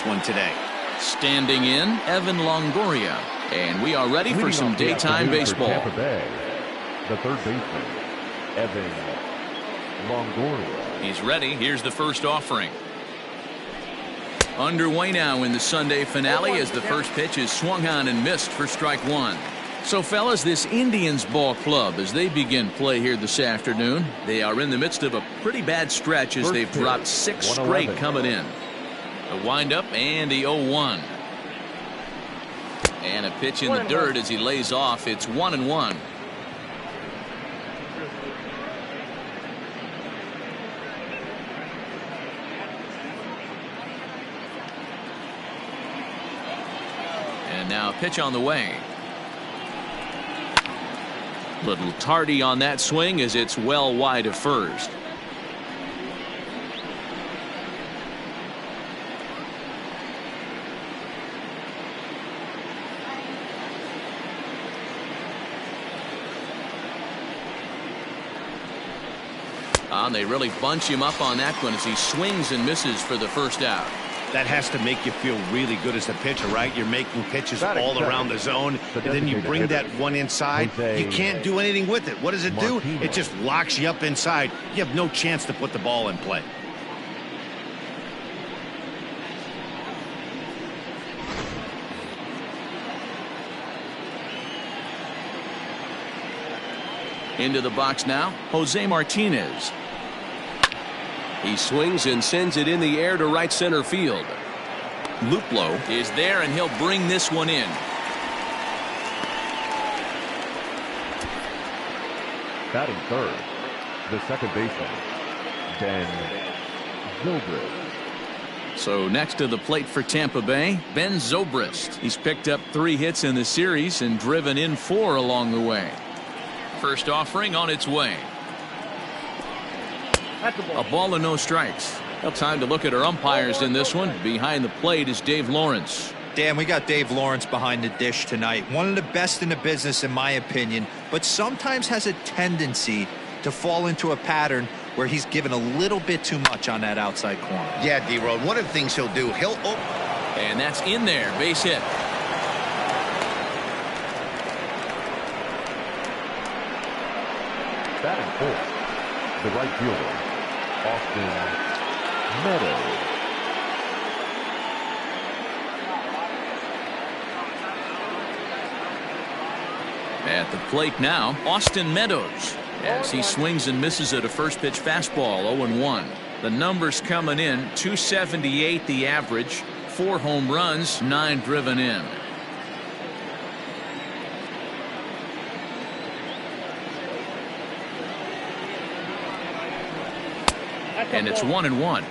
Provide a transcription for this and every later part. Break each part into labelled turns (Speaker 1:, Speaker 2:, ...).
Speaker 1: this one today.
Speaker 2: Standing in, Evan Longoria. And we are ready for some daytime baseball.
Speaker 3: Tampa Bay, the third baseman, Evan Longoria.
Speaker 2: He's ready. Here's the first offering. Underway now in the Sunday finale as the first pitch is swung on and missed for strike one. So, fellas, this Indians ball club, as they begin play here this afternoon, they are in the midst of a pretty bad stretch as they've dropped 6 straight coming in. A windup and the 0-1. And a pitch in the dirt as he lays off. It's 1-1. And now a pitch on the way. Little tardy on that swing as it's well wide of first. And they really bunch him up on that one as he swings and misses for the first out.
Speaker 1: That has to make you feel really good as a pitcher, right? You're making pitches all around the zone, and then you bring that one inside. You can't do anything with it. What does it do? It just locks you up inside. You have no chance to put the ball in play.
Speaker 2: Into the box now, Jose Martinez. He swings and sends it in the air to right center field. Luplow is there, and he'll bring this one in.
Speaker 3: Batting third, the second baseman, Ben Zobrist.
Speaker 2: So next to the plate for Tampa Bay, Ben Zobrist. He's picked up 3 hits in the series and driven in 4 along the way. First offering on its way. A ball and no strikes. Well, time to look at our umpires in this one. Behind the plate is Dave Lawrence.
Speaker 4: Dan, we got Dave Lawrence behind the dish tonight. One of the best in the business, in my opinion, but sometimes has a tendency to fall into a pattern where he's given a little bit too much on that outside corner.
Speaker 1: Yeah, D-Road, one of the things he'll do,
Speaker 2: and that's in there, base hit.
Speaker 3: Batting fourth, the right fielder, Austin Meadows.
Speaker 2: At the plate now, Austin Meadows, as he swings and misses at a first pitch fastball. 0-1. The numbers coming in: 278 the average, 4 home runs, 9 driven in. And it's 1-1.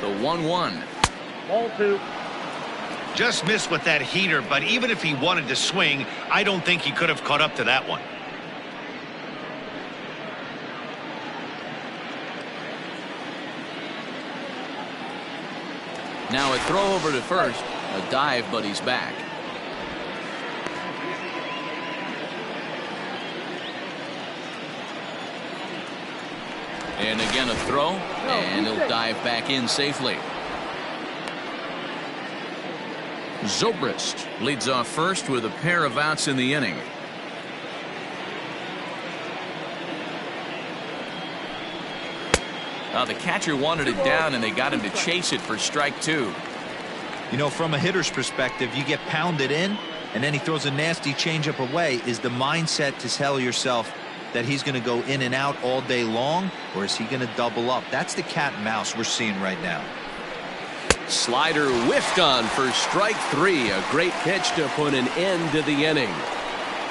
Speaker 2: The 1-1.
Speaker 5: Ball 2.
Speaker 1: just missed with that heater, but even if he wanted to swing, I don't think he could have caught up to that one.
Speaker 2: Now a throw over to first. A dive, but he's back. And again a throw, and he'll dive back in safely. Zobrist leads off first with a pair of outs in the inning. The catcher wanted it down, and they got him to chase it for strike two.
Speaker 4: You know, from a hitter's perspective, you get pounded in, and then he throws a nasty changeup away. Is the mindset to tell yourself that he's going to go in and out all day long, or is he going to double up? That's the cat and mouse we're seeing right now.
Speaker 2: Slider whiffed on for strike three. A great pitch to put an end to the inning.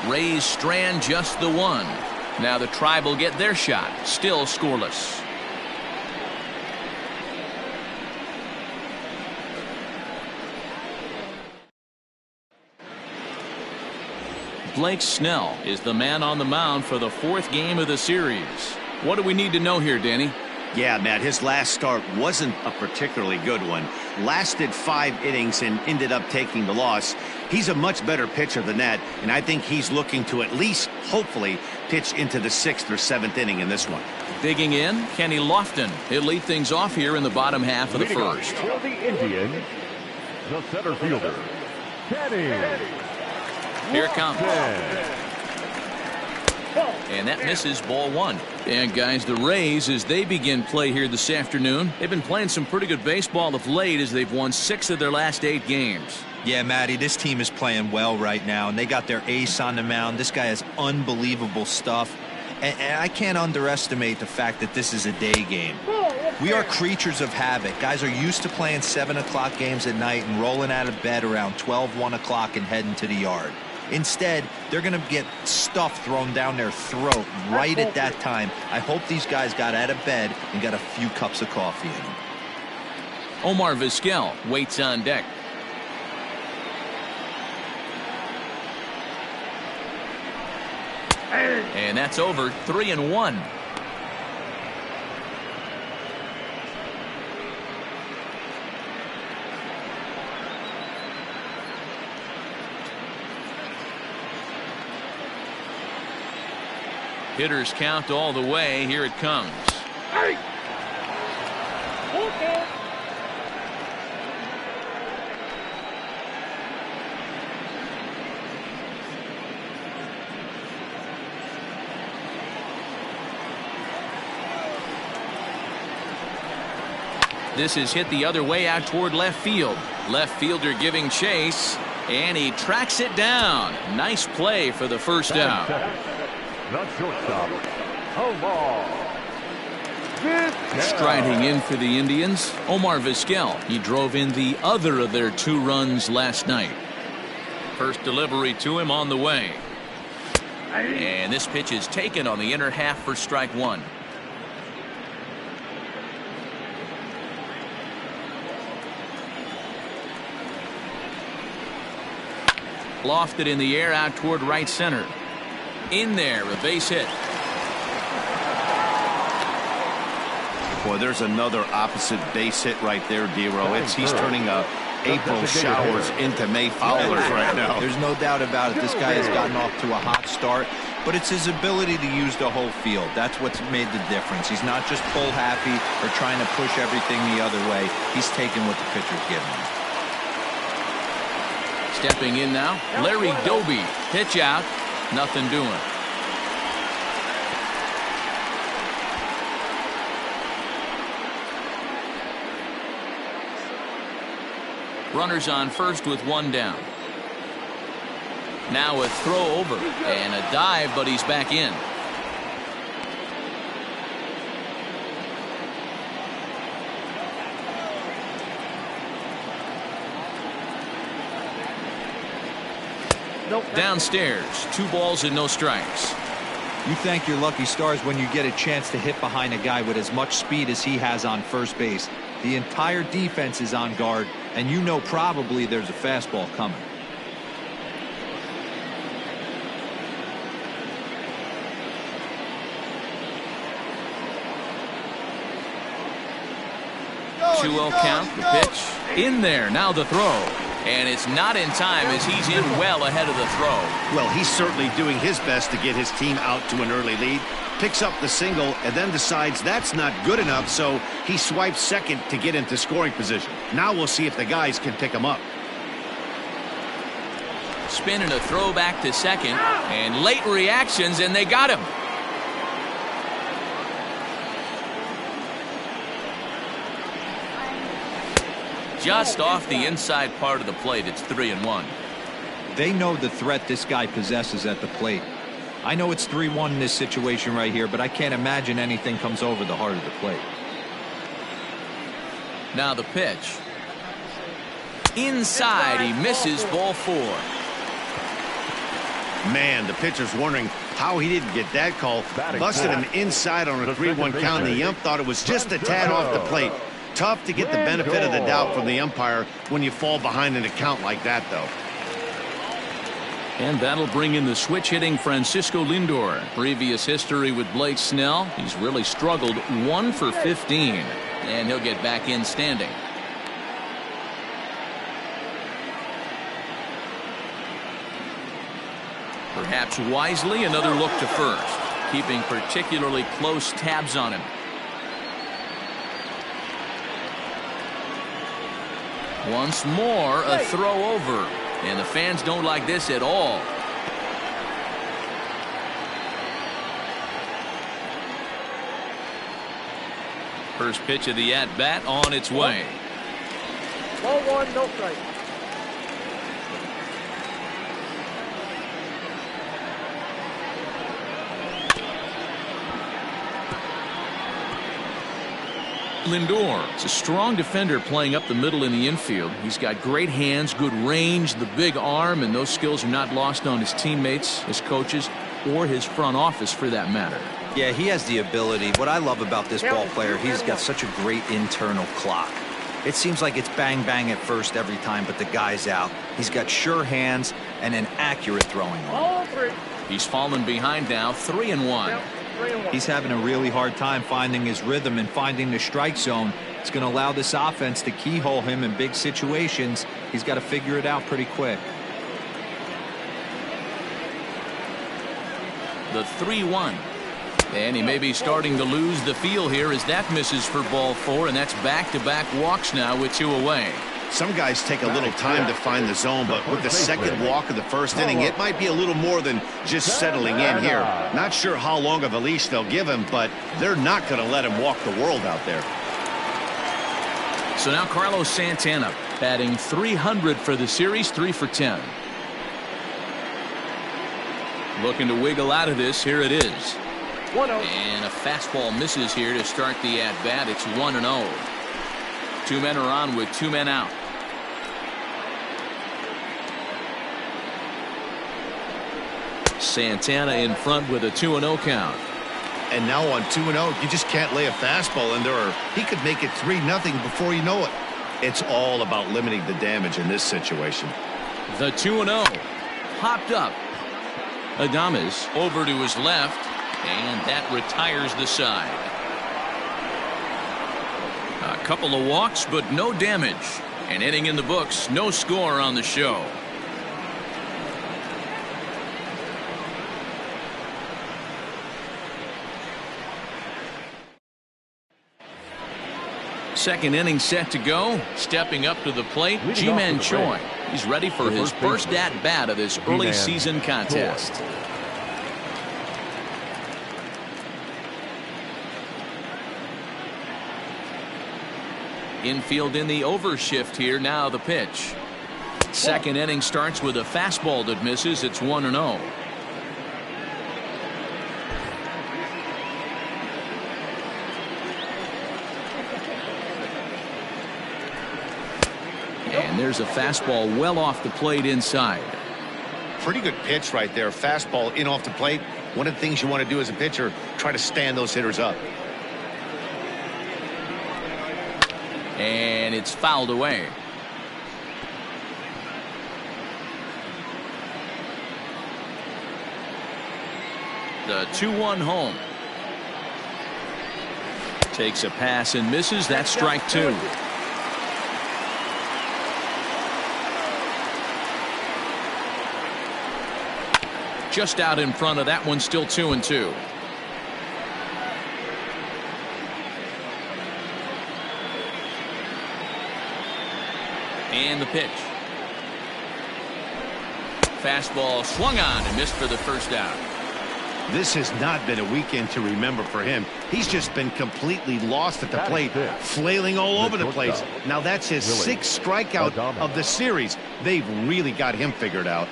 Speaker 2: Rays strand just the one. Now the Tribe will get their shot. Still scoreless. Blake Snell is the man on the mound for the fourth game of the series. What do we need to know here, Danny?
Speaker 1: Yeah, Matt, his last start wasn't a particularly good one. Lasted 5 innings and ended up taking the loss. He's a much better pitcher than that, and I think he's looking to at least, hopefully, pitch into the 6th or 7th inning in this one.
Speaker 2: Digging in, Kenny Lofton. He'll lead things off here in the bottom half of the first.
Speaker 3: For the Indians, the center fielder, Kenny.
Speaker 2: Here it comes. And that misses ball 1. And guys, the Rays, as they begin play here this afternoon, they've been playing some pretty good baseball of late as they've won 6 of their last 8 games.
Speaker 4: Yeah, Matty, this team is playing well right now, and they got their ace on the mound. This guy has unbelievable stuff, and I can't underestimate the fact that this is a day game. We are creatures of habit. Guys are used to playing 7 o'clock games at night and rolling out of bed around 12, 1 o'clock and heading to the yard. Instead, they're going to get stuff thrown down their throat right at that time. I hope these guys got out of bed and got a few cups of coffee in them.
Speaker 2: Omar Vizquel waits on deck. And that's over. 3-1. Hitters count all the way. Here it comes.
Speaker 3: Hey. Okay.
Speaker 2: This is hit the other way out toward left field. Left fielder giving chase, and he tracks it down. Nice play for the first out.
Speaker 3: The shortstop, Omar Vizquel.
Speaker 2: Striding in for the Indians, Omar Vizquel. He drove in the other of their 2 runs last night. First delivery to him on the way. And this pitch is taken on the inner half for strike 1. Lofted in the air out toward right center. In there, a base hit.
Speaker 1: Boy, there's another opposite base hit right there, D-Row. He's turning April showers into May followers right now.
Speaker 4: There's no doubt about it. This guy has gotten off to a hot start, but it's his ability to use the whole field. That's what's made the difference. He's not just pull happy or trying to push everything the other way. He's taking what the pitcher's giving him.
Speaker 2: Stepping in now, Larry Doby. Pitch out. Nothing doing. Runners on first with 1 down. Now a throw over and a dive, but he's back in. Downstairs, 2 balls and no strikes.
Speaker 4: You thank your lucky stars when you get a chance to hit behind a guy with as much speed as he has on first base. The entire defense is on guard, and you know probably there's a fastball coming.
Speaker 2: Oh, 2-0 count, the pitch. In there, now the throw. And it's not in time as he's in well ahead of the throw.
Speaker 1: Well, he's certainly doing his best to get his team out to an early lead. Picks up the single and then decides that's not good enough, so he swipes second to get into scoring position. Now we'll see if the guys can pick him up.
Speaker 2: Spin and a throw back to second, and late reactions, and they got him. Just off the inside part of the plate. It's 3-1.
Speaker 4: They know the threat this guy possesses at the plate. I know it's 3-1 in this situation right here, but I can't imagine anything comes over the heart of the plate.
Speaker 2: Now the pitch. Inside, he misses ball 4.
Speaker 1: Man, the pitcher's wondering how he didn't get that call. Busted him inside on a 3-1 count, and the ump thought it was just a tad off the plate. Tough to get the benefit of the doubt from the umpire when you fall behind in a count like that, though.
Speaker 2: And that'll bring in the switch hitting Francisco Lindor. Previous history with Blake Snell. He's really struggled, 1 for 15. And he'll get back in standing. Perhaps wisely, another look to first. Keeping particularly close tabs on him. Once more, a throw over. And the fans don't like this at all. First pitch of the at-bat on its way.
Speaker 5: Ball 1, no strike.
Speaker 2: Lindor is a strong defender playing up the middle in the infield. He's got great hands, good range, the big arm, and those skills are not lost on his teammates, his coaches, or his front office for that matter.
Speaker 4: Yeah, he has the ability. What I love about this ball player, he's got such a great internal clock. It seems like it's bang bang at first every time, but the guy's out. He's got sure hands and an accurate throwing arm.
Speaker 2: He's fallen behind now, 3-1.
Speaker 4: He's having a really hard time finding his rhythm and finding the strike zone. It's going to allow this offense to keyhole him in big situations. He's got to figure it out pretty quick.
Speaker 2: The 3-1. And he may be starting to lose the feel here as that misses for ball 4, and that's back-to-back walks now with 2 away.
Speaker 1: Some guys take a little time to find the zone, but with the second walk of the first inning, it might be a little more than just settling in here. Not sure how long of a leash they'll give him, but they're not going to let him walk the world out there.
Speaker 2: So now Carlos Santana batting .300 for the series, 3 for 10. Looking to wiggle out of this. Here it is. And a fastball misses here to start the at-bat. It's 1-0. 2 men are on with 2 men out. Santana in front with a 2-0 count.
Speaker 1: And now on 2-0, you just can't lay a fastball in there, or he could make it 3-0 before you know it. It's all about limiting the damage in this situation.
Speaker 2: The 2-0 popped up. Adames over to his left, and that retires the side. A couple of walks, but no damage. An inning in the books, no score on the show. Second inning set to go. Stepping up to the plate, Ji-Man Choi. He's ready for his first at-bat of this early season contest. Infield in the overshift here. Now the pitch. Second inning starts with a fastball that misses. It's 1-0. And there's a fastball well off the plate inside.
Speaker 1: Pretty good pitch right there. Fastball in off the plate. One of the things you want to do as a pitcher, try to stand those hitters up.
Speaker 2: And it's fouled away. The 2-1 home. Takes a pass and misses. That's strike 2. Just out in front of that one, still 2-2. And the pitch. Fastball swung on and missed for the first out.
Speaker 1: This has not been a weekend to remember for him. He's just been completely lost at the plate, flailing all over the place. Now that's his 6th strikeout of the series. They've really got him figured out.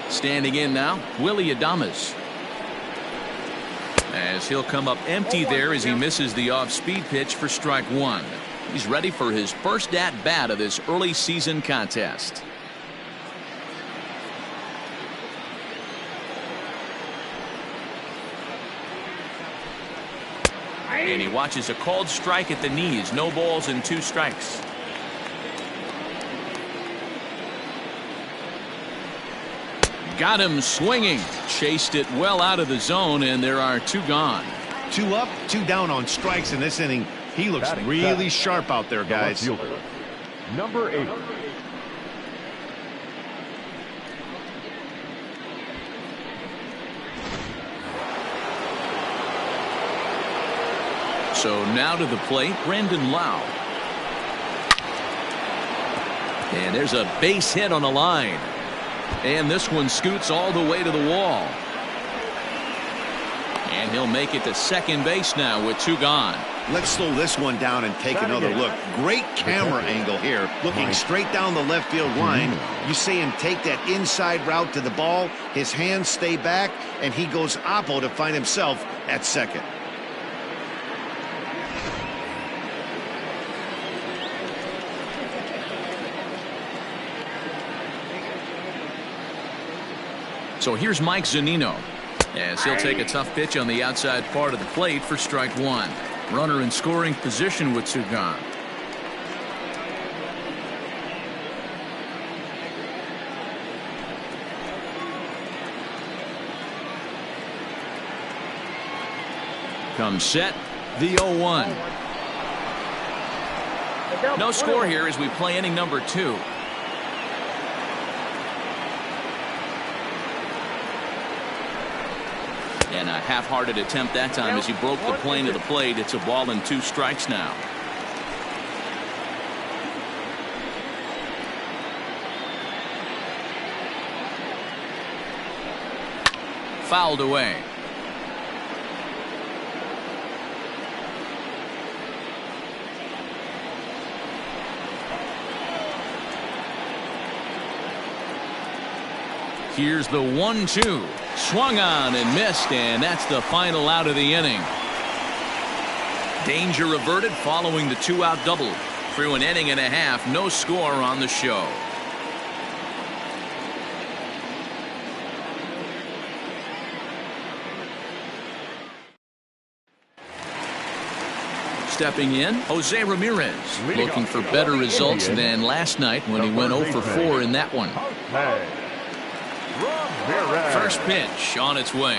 Speaker 2: Standing in now, Willie Adames. As he'll come up empty there as he misses the off-speed pitch for strike 1. He's ready for his first at-bat of this early season contest. And he watches a called strike at the knees. No balls and 2 strikes. Got him swinging. Chased it well out of the zone, and there are 2 gone.
Speaker 1: 2 up, 2 down on strikes in this inning. He looks really sharp out there, guys.
Speaker 3: Number 8.
Speaker 2: So now to the plate, Brandon Lau. And there's a base hit on the line. And this one scoots all the way to the wall. And he'll make it to second base now with 2 gone.
Speaker 1: Let's slow this one down and take another look. Great camera angle here. Looking straight down the left field line. You see him take that inside route to the ball. His hands stay back, and he goes oppo to find himself at second.
Speaker 2: So here's Mike Zunino, as he'll take a tough pitch on the outside part of the plate for strike 1. Runner in scoring position with 2 gone. Comes set, the 0-1. No score here as we play inning number 2. And a half-hearted attempt that time as he broke the plane of the plate. It's a ball and 2 strikes now. Fouled away. Here's the 1-2. Swung on and missed, and that's the final out of the inning. Danger averted following the 2-out double. Through an inning and a half, no score on the show. Stepping in, Jose Ramirez, looking for better results than last night when he went 0 for 4 in that one. First pitch on its way.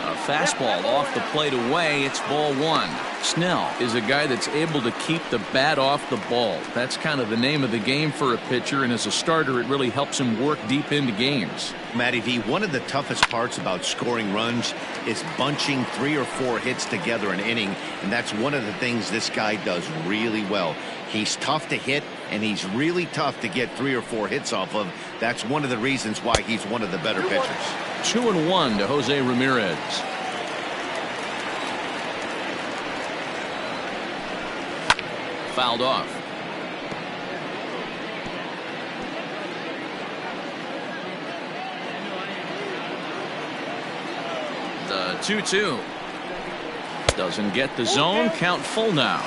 Speaker 2: A fastball off the plate away. It's ball 1. Snell is a guy that's able to keep the bat off the ball. That's kind of the name of the game for a pitcher, and as a starter it really helps him work deep into games.
Speaker 1: Matty V, one of the toughest parts about scoring runs is bunching 3 or 4 hits together an inning, and that's one of the things this guy does really well. He's tough to hit, and he's really tough to get 3 or 4 hits off of. That's one of the reasons why he's one of the better pitchers.
Speaker 2: 2-1 to Jose Ramirez. Fouled off. The 2-2. Doesn't get the zone. Count full now.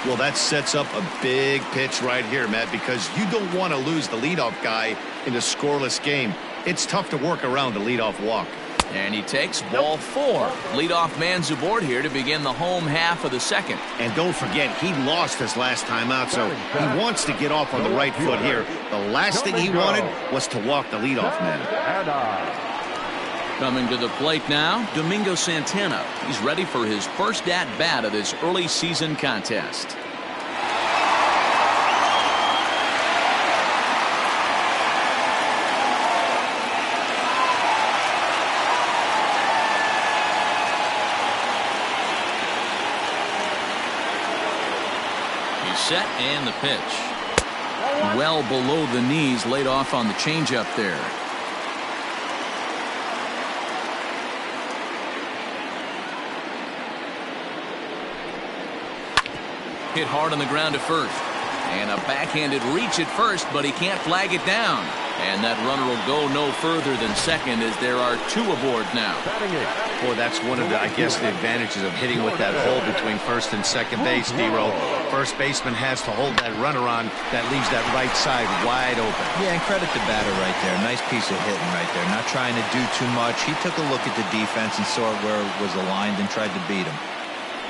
Speaker 1: Well, that sets up a big pitch right here, Matt, because you don't want to lose the leadoff guy in a scoreless game. It's tough to work around a leadoff walk.
Speaker 2: And he takes ball 4. Leadoff man's aboard here to begin the home half of the second.
Speaker 1: And don't forget, he lost his last time out, so he wants to get off on the right foot here. The last thing he wanted was to walk the leadoff man.
Speaker 2: Coming to the plate now, Domingo Santana. He's ready for his first at-bat of this early season contest. Set and the pitch. Well below the knees, laid off on the changeup there. Hit hard on the ground to first. And a backhanded reach at first, but he can't flag it down. And that runner will go no further than second as there are 2 aboard now.
Speaker 1: Boy, that's one of the, I guess, the advantages of hitting with that hole between first and second base, D-Row. First baseman has to hold that runner on that leaves that right side wide open.
Speaker 4: Yeah, and credit the batter right there. Nice piece of hitting right there. Not trying to do too much. He took a look at the defense and saw where it was aligned and tried to beat him.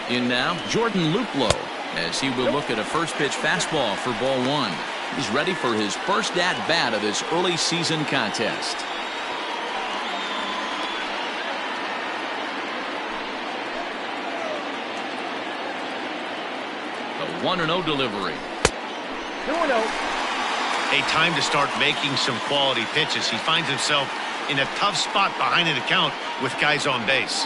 Speaker 2: In now, Jordan Luplow, as he will look at a first pitch fastball for ball 1. He's ready for his first at-bat of this early season contest. The 1-0 delivery.
Speaker 5: 2-0.
Speaker 1: A time to start making some quality pitches. He finds himself in a tough spot behind an account with guys on base.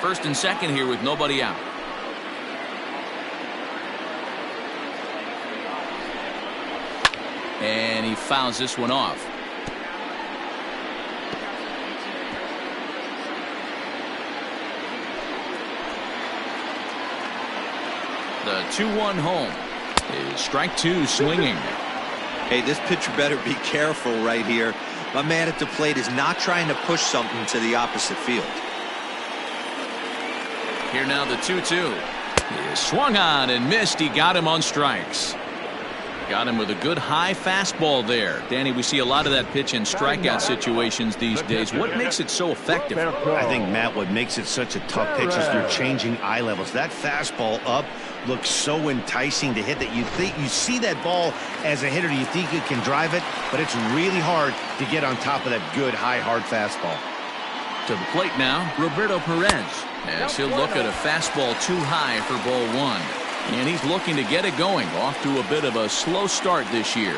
Speaker 2: First and second here with nobody out. And he fouls this one off. The 2-1 home is strike 2 swinging.
Speaker 4: Hey, this pitcher better be careful right here. My man at the plate is not trying to push something to the opposite field.
Speaker 2: Here now the 2-2. He is swung on and missed. He got him on strikes. Got him with a good high fastball there. Danny, we see a lot of that pitch in strikeout situations these days. What makes it so effective?
Speaker 1: I think, Matt, what makes it such a tough pitch is you're changing eye levels. That fastball up looks so enticing to hit that you think you see that ball as a hitter. You think you can drive it, but it's really hard to get on top of that good high hard fastball.
Speaker 2: To the plate now, Roberto Perez, as he'll look at a fastball too high for ball 1. And he's looking to get it going, off to a bit of a slow start this year.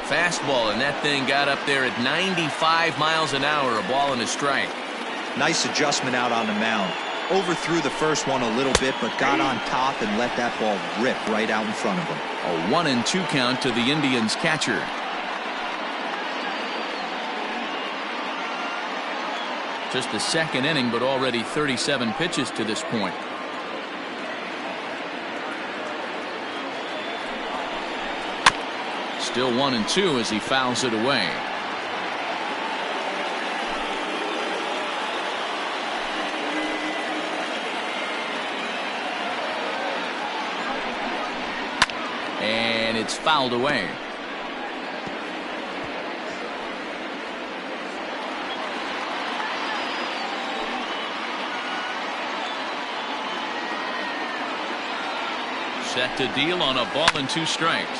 Speaker 2: Fastball, and that thing got up there at 95 miles an hour, a ball and a strike.
Speaker 4: Nice adjustment out on the mound. Overthrew the first one a little bit, but got on top and let that ball rip right out in front of him.
Speaker 2: A 1-2 count to the Indians catcher. Just the second inning, but already 37 pitches to this point. Still 1-2 as he fouls it away. And it's fouled away. Set to deal on a ball and 2 strikes.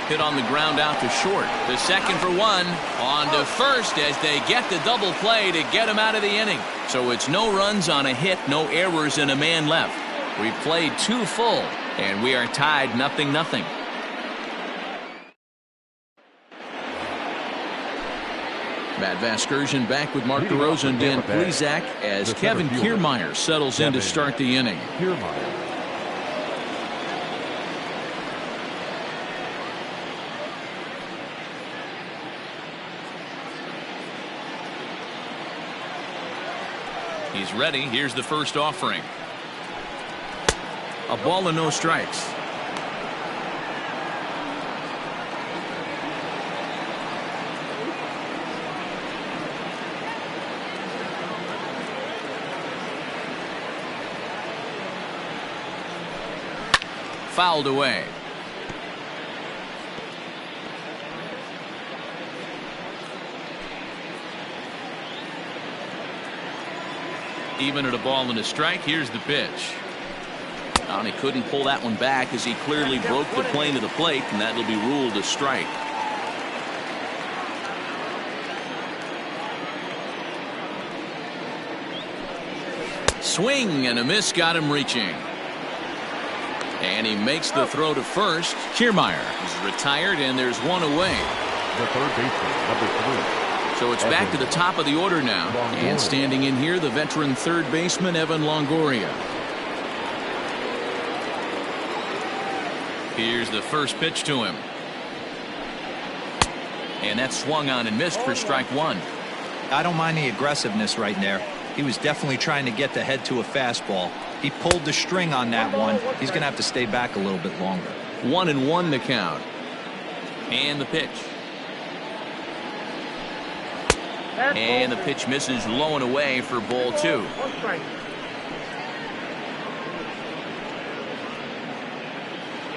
Speaker 2: Hit on the ground out to short. The second for 1. On to first as they get the double play to get him out of the inning. So it's no runs on a hit, no errors, and a man left. We've played 2 full, and we are tied 0-0. Matt Vasgersian back with Mark DeRosa and Dan Plesac as Kevin Kiermaier settles in to start the inning. He's ready. Here's the first offering. A ball and no strikes. Fouled away. Even at a ball and a strike. Here's the pitch. And he couldn't pull that one back as he clearly broke the plane of the plate, and that will be ruled a strike. Swing and a miss got him reaching. And he makes the throw to first. Kiermaier is retired, and there's one away.
Speaker 3: The third baseman, number 3.
Speaker 2: So it's back to the top of the order now. And standing in here, the veteran third baseman, Evan Longoria. Here's the first pitch to him. And that's swung on and missed for strike 1.
Speaker 4: I don't mind the aggressiveness right there. He was definitely trying to get the head to a fastball. He pulled the string on that one. He's going to have to stay back a little bit longer.
Speaker 2: 1-1 to count. And the pitch. And the pitch misses low and away for ball 2.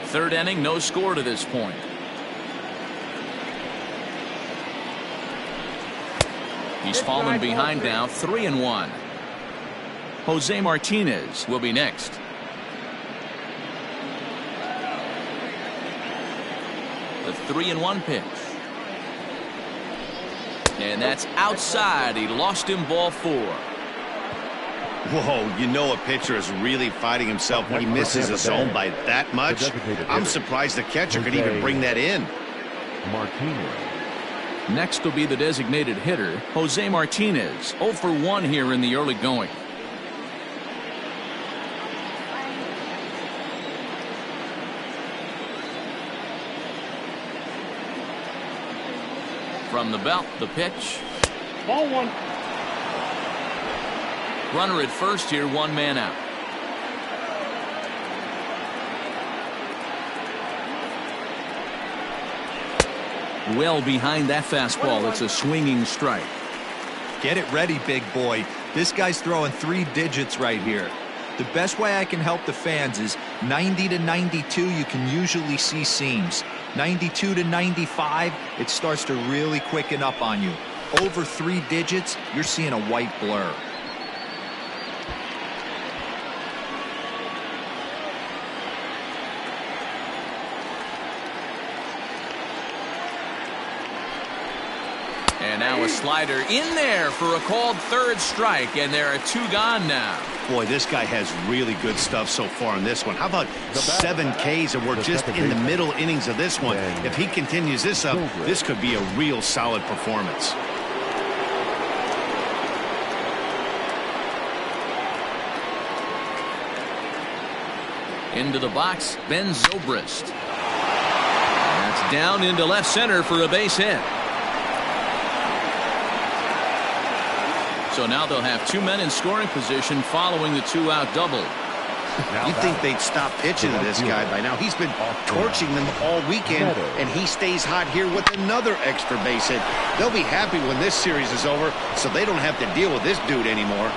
Speaker 2: Third inning, no score to this point. He's fallen behind now, 3-1. Jose Martinez will be next. The 3-1 pitch. And that's outside. He lost him, ball 4.
Speaker 1: Whoa, you know a pitcher is really fighting himself when he misses a zone by that much. I'm surprised the catcher could even bring that in.
Speaker 3: Martinez.
Speaker 2: Next will be the designated hitter, Jose Martinez, 0 for 1 here in the early going. From the belt, the pitch.
Speaker 5: Ball 1.
Speaker 2: Runner at first here, 1 man out. Well behind that fastball. It's a swinging strike.
Speaker 4: Get it ready, big boy. This guy's throwing 3 digits right here. The best way I can help the fans is 90 to 92, you can usually see seams. 92 to 95, it starts to really quicken up on you. Over 3 digits, you're seeing a white blur.
Speaker 2: And now a slider in there for a called third strike, and there are 2 gone now.
Speaker 1: Boy, this guy has really good stuff so far in this one. How about 7 Ks, and we're just in the middle innings of this one. If he continues this up, this could be a real solid performance.
Speaker 2: Into the box, Ben Zobrist. That's down into left center for a base hit. So now they'll have 2 men in scoring position following the 2-out double.
Speaker 1: You'd think they'd stop pitching to this guy by now. He's been torching them all weekend, and he stays hot here with another extra base hit. They'll be happy when this series is over, so they don't have to deal with this dude anymore.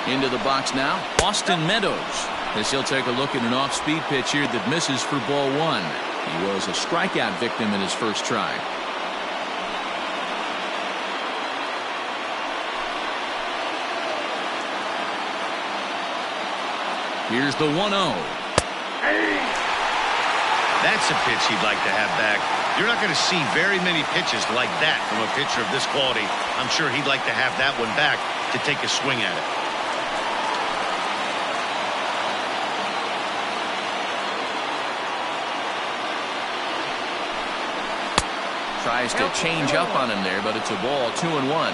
Speaker 2: Into the box now, Austin Meadows, as he'll take a look at an off-speed pitch here that misses for ball 1. He was a strikeout victim in his first try. Here's the 1-0.
Speaker 1: That's a pitch he'd like to have back. You're not going to see very many pitches like that from a pitcher of this quality. I'm sure he'd like to have that one back to take a swing at it.
Speaker 2: Tries to change up on him there, but it's a ball, 2-1.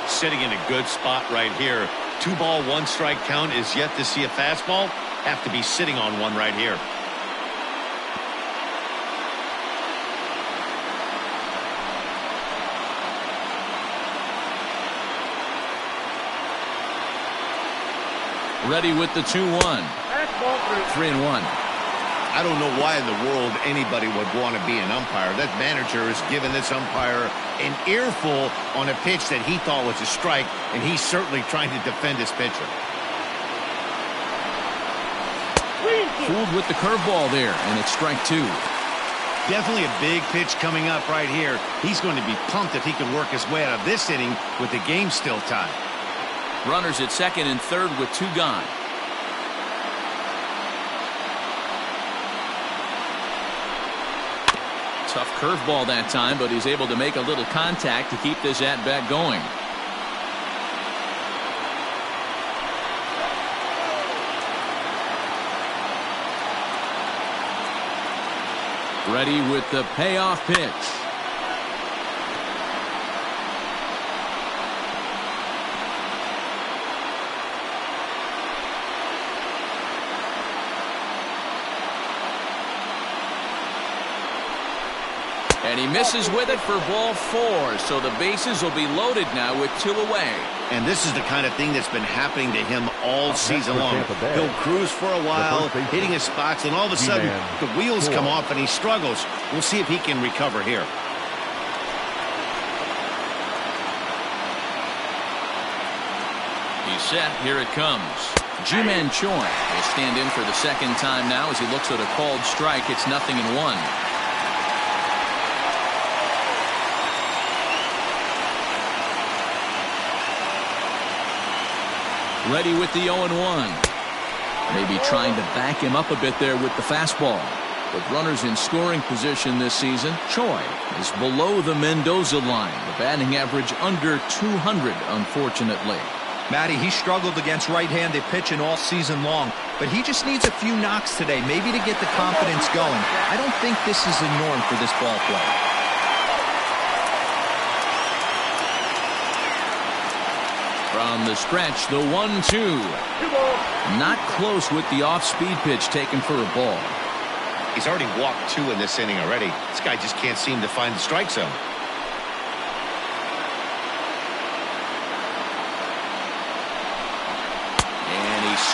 Speaker 1: Sitting in a good spot right here. 2 ball, 1 strike count is yet to see a fastball. Have to be sitting on one right here.
Speaker 2: Ready with the 2-1. 3-1.
Speaker 1: I don't know why in the world anybody would want to be an umpire. That manager has given this umpire an earful on a pitch that he thought was a strike, and he's certainly trying to defend his pitcher.
Speaker 2: Fooled with the curveball there, and it's strike 2.
Speaker 1: Definitely a big pitch coming up right here. He's going to be pumped if he can work his way out of this inning with the game still tied.
Speaker 2: Runners at second and third with 2 gone. Tough curveball that time, but he's able to make a little contact to keep this at-bat going. Ready with the payoff pitch. And he misses with it for ball 4. So the bases will be loaded now with 2 away.
Speaker 1: And this is the kind of thing that's been happening to him all season long. He'll cruise for a while, hitting his spots, and all of a sudden the wheels come off and he struggles. We'll see if he can recover here.
Speaker 2: He's set. Here it comes. Ji-Man Choi will stand in for the second time now as he looks at a called strike. It's 0-1. Ready with the 0-1. Maybe trying to back him up a bit there with the fastball. With runners in scoring position this season, Choi is below the Mendoza line. The batting average under 200, unfortunately.
Speaker 4: Matty, he struggled against right-handed pitching all season long, but he just needs a few knocks today, maybe to get the confidence going. I don't think this is the norm for this ball player.
Speaker 2: From the stretch, the 1-2. Not close with the off-speed pitch taken for a ball.
Speaker 1: He's already walked 2 in this inning already. This guy just can't seem to find the strike zone.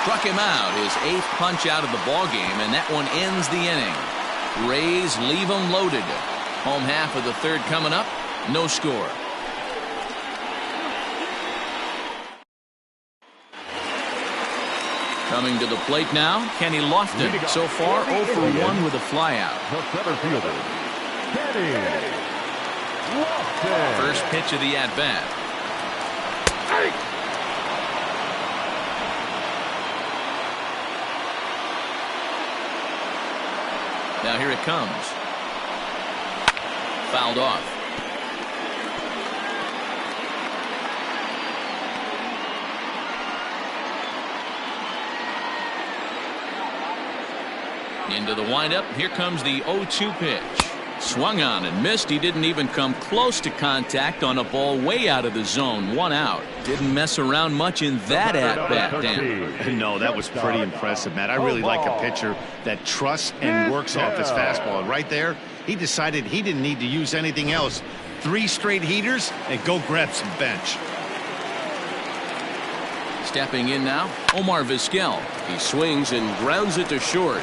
Speaker 2: Struck him out, his 8th punch out of the ball game, and that one ends the inning. Rays leave him loaded. Home half of the 3rd coming up. No score. Coming to the plate now, Kenny Lofton. So far, 0 for 1 with a flyout.
Speaker 3: The center fielder, Kenny Lofton.
Speaker 2: First pitch of the at-bat. Now here it comes. Fouled off. Into the windup. Here comes the 0-2 pitch. Swung on and missed. He didn't even come close to contact on a ball way out of the zone. 1 out. Didn't mess around much in that at-bat, Dan.
Speaker 1: No, that was pretty impressive, Matt. I really like a pitcher that trusts and works off his fastball. Right there, he decided he didn't need to use anything else. 3 straight heaters and go grab some bench.
Speaker 2: Stepping in now, Omar Vizquel. He swings and grounds it to short.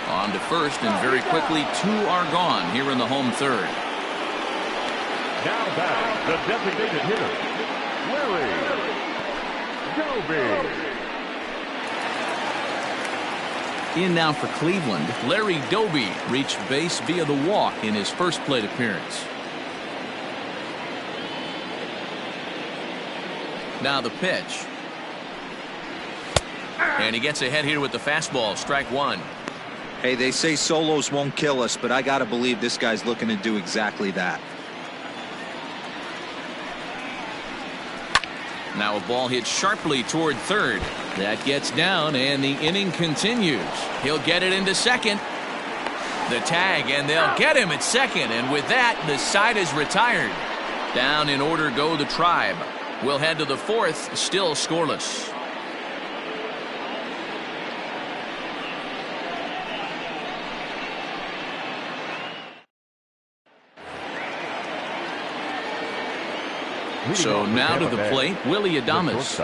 Speaker 2: On to first, and very quickly 2 are gone here in the home 3rd.
Speaker 3: Now batting, the designated hitter, Larry Doby.
Speaker 2: In now for Cleveland, Larry Doby reached base via the walk in his first plate appearance. Now the pitch. And he gets ahead here with the fastball. Strike 1.
Speaker 4: Hey, they say solos won't kill us, but I got to believe this guy's looking to do exactly that.
Speaker 2: Now a ball hit sharply toward 3rd. That gets down, and the inning continues. He'll get it into 2nd. The tag, and they'll get him at 2nd. And with that, the side is retired. Down in order go the Tribe. We'll head to the 4th, still scoreless. So now to the plate, Willie Adames.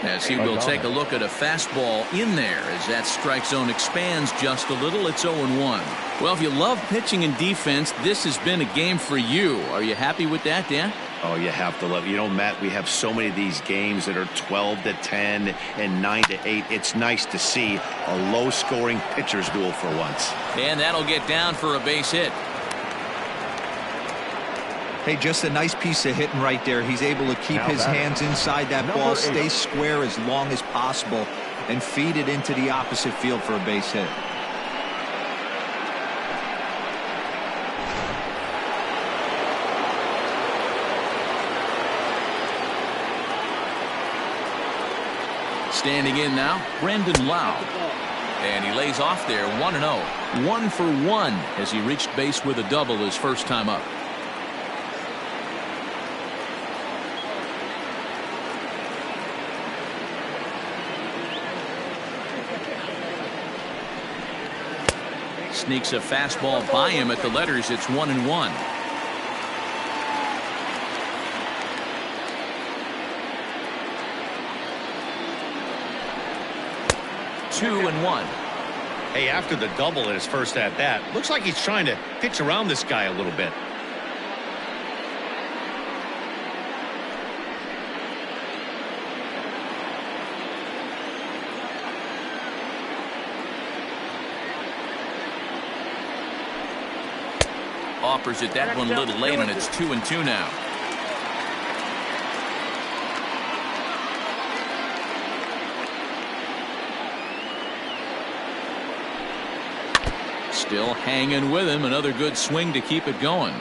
Speaker 2: As he will take a look at a fastball in there as that strike zone expands just a little. It's 0-1. Well, if you love pitching and defense, this has been a game for you. Are you happy with that, Dan?
Speaker 1: Oh, you have to love it. You know, Matt, we have so many of these games that are 12-10 and 9-8. It's nice to see a low-scoring pitcher's duel for once.
Speaker 2: And that'll get down for a base hit.
Speaker 4: Hey, just a nice piece of hitting right there. He's able to keep his hands inside that ball, stay square as long as possible, and feed it into the opposite field for a base hit.
Speaker 2: Standing in now, Brandon Lau. And he lays off there 1-0. 1 for 1 as he reached base with a double his first time up. Sneaks a fastball by him at the letters. It's 1-1. Two and one.
Speaker 1: Hey, after the double at his first at bat, looks like he's trying to pitch around this guy a little bit.
Speaker 2: Offers it that one a little late, and it's 2-2 now. Still hanging with him. Another good swing to keep it going.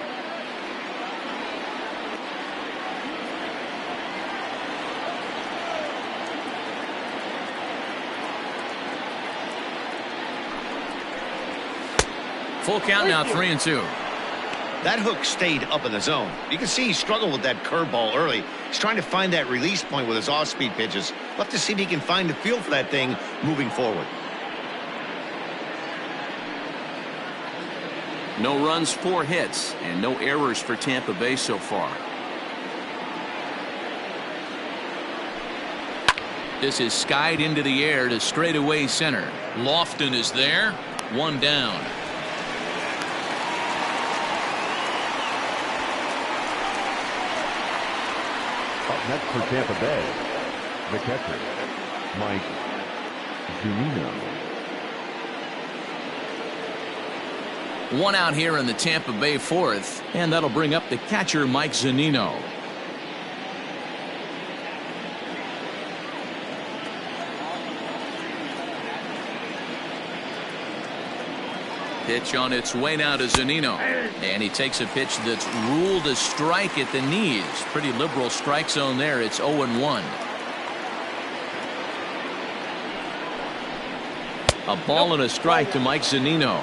Speaker 2: Full count now, 3-2.
Speaker 1: That hook stayed up in the zone. You can see he struggled with that curveball early. He's trying to find that release point with his off-speed pitches. We'll have to see if he can find the feel for that thing moving forward.
Speaker 2: No runs, 4 hits, and no errors for Tampa Bay so far. This is skied into the air to straightaway center. Lofton is there. 1 down.
Speaker 3: Up next for Tampa Bay, the catcher, Mike Zunino.
Speaker 2: 1 out here in the Tampa Bay 4th, and that'll bring up the catcher, Mike Zunino. Pitch on its way now to Zunino, and he takes a pitch that's ruled a strike at the knees. Pretty liberal strike zone there. It's 0-1. A ball and a strike to Mike Zunino.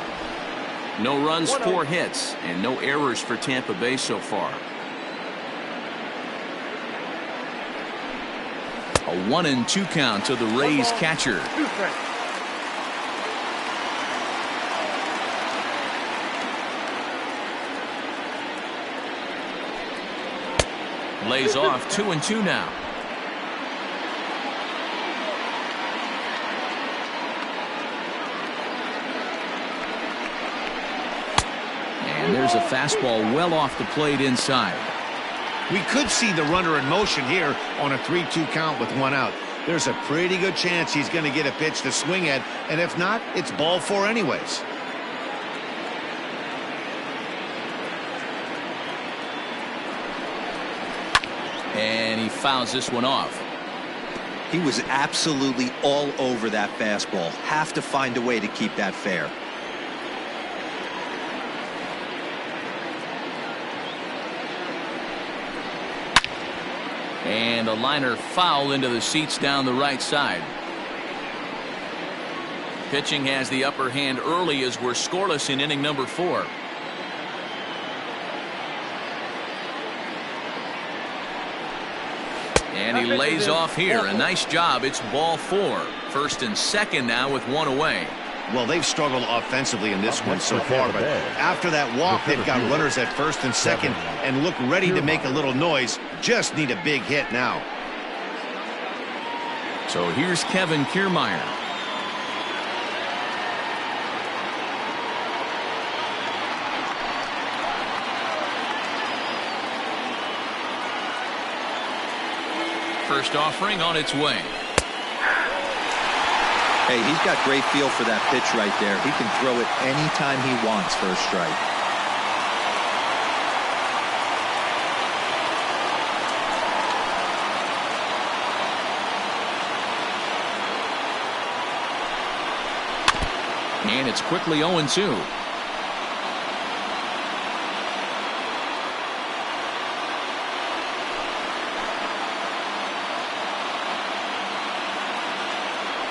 Speaker 2: No runs, 4 hits, and no errors for Tampa Bay so far. A 1-2 count to the Rays catcher. Lays off. 2-2 now. And there's a fastball well off the plate inside.
Speaker 1: We could see the runner in motion here on a 3-2 count with 1 out. There's a pretty good chance he's going to get a pitch to swing at, and if not, it's ball 4 anyways.
Speaker 2: And he fouls this one off.
Speaker 4: He was absolutely all over that fastball. Have to find a way to keep that fair.
Speaker 2: And a liner foul into the seats down the right side. Pitching has the upper hand early as we're scoreless in inning number 4. And he lays off here. A nice job. It's ball 4. First and second now with 1 away.
Speaker 1: Well, they've struggled offensively in this one so far, but after that walk, they've got runners at first and second and look ready to make a little noise. Just need a big hit now.
Speaker 2: So here's Kevin Kiermaier. First offering on its way.
Speaker 4: Hey, he's got great feel for that pitch right there. He can throw it anytime he wants for a strike.
Speaker 2: And it's quickly 0-2.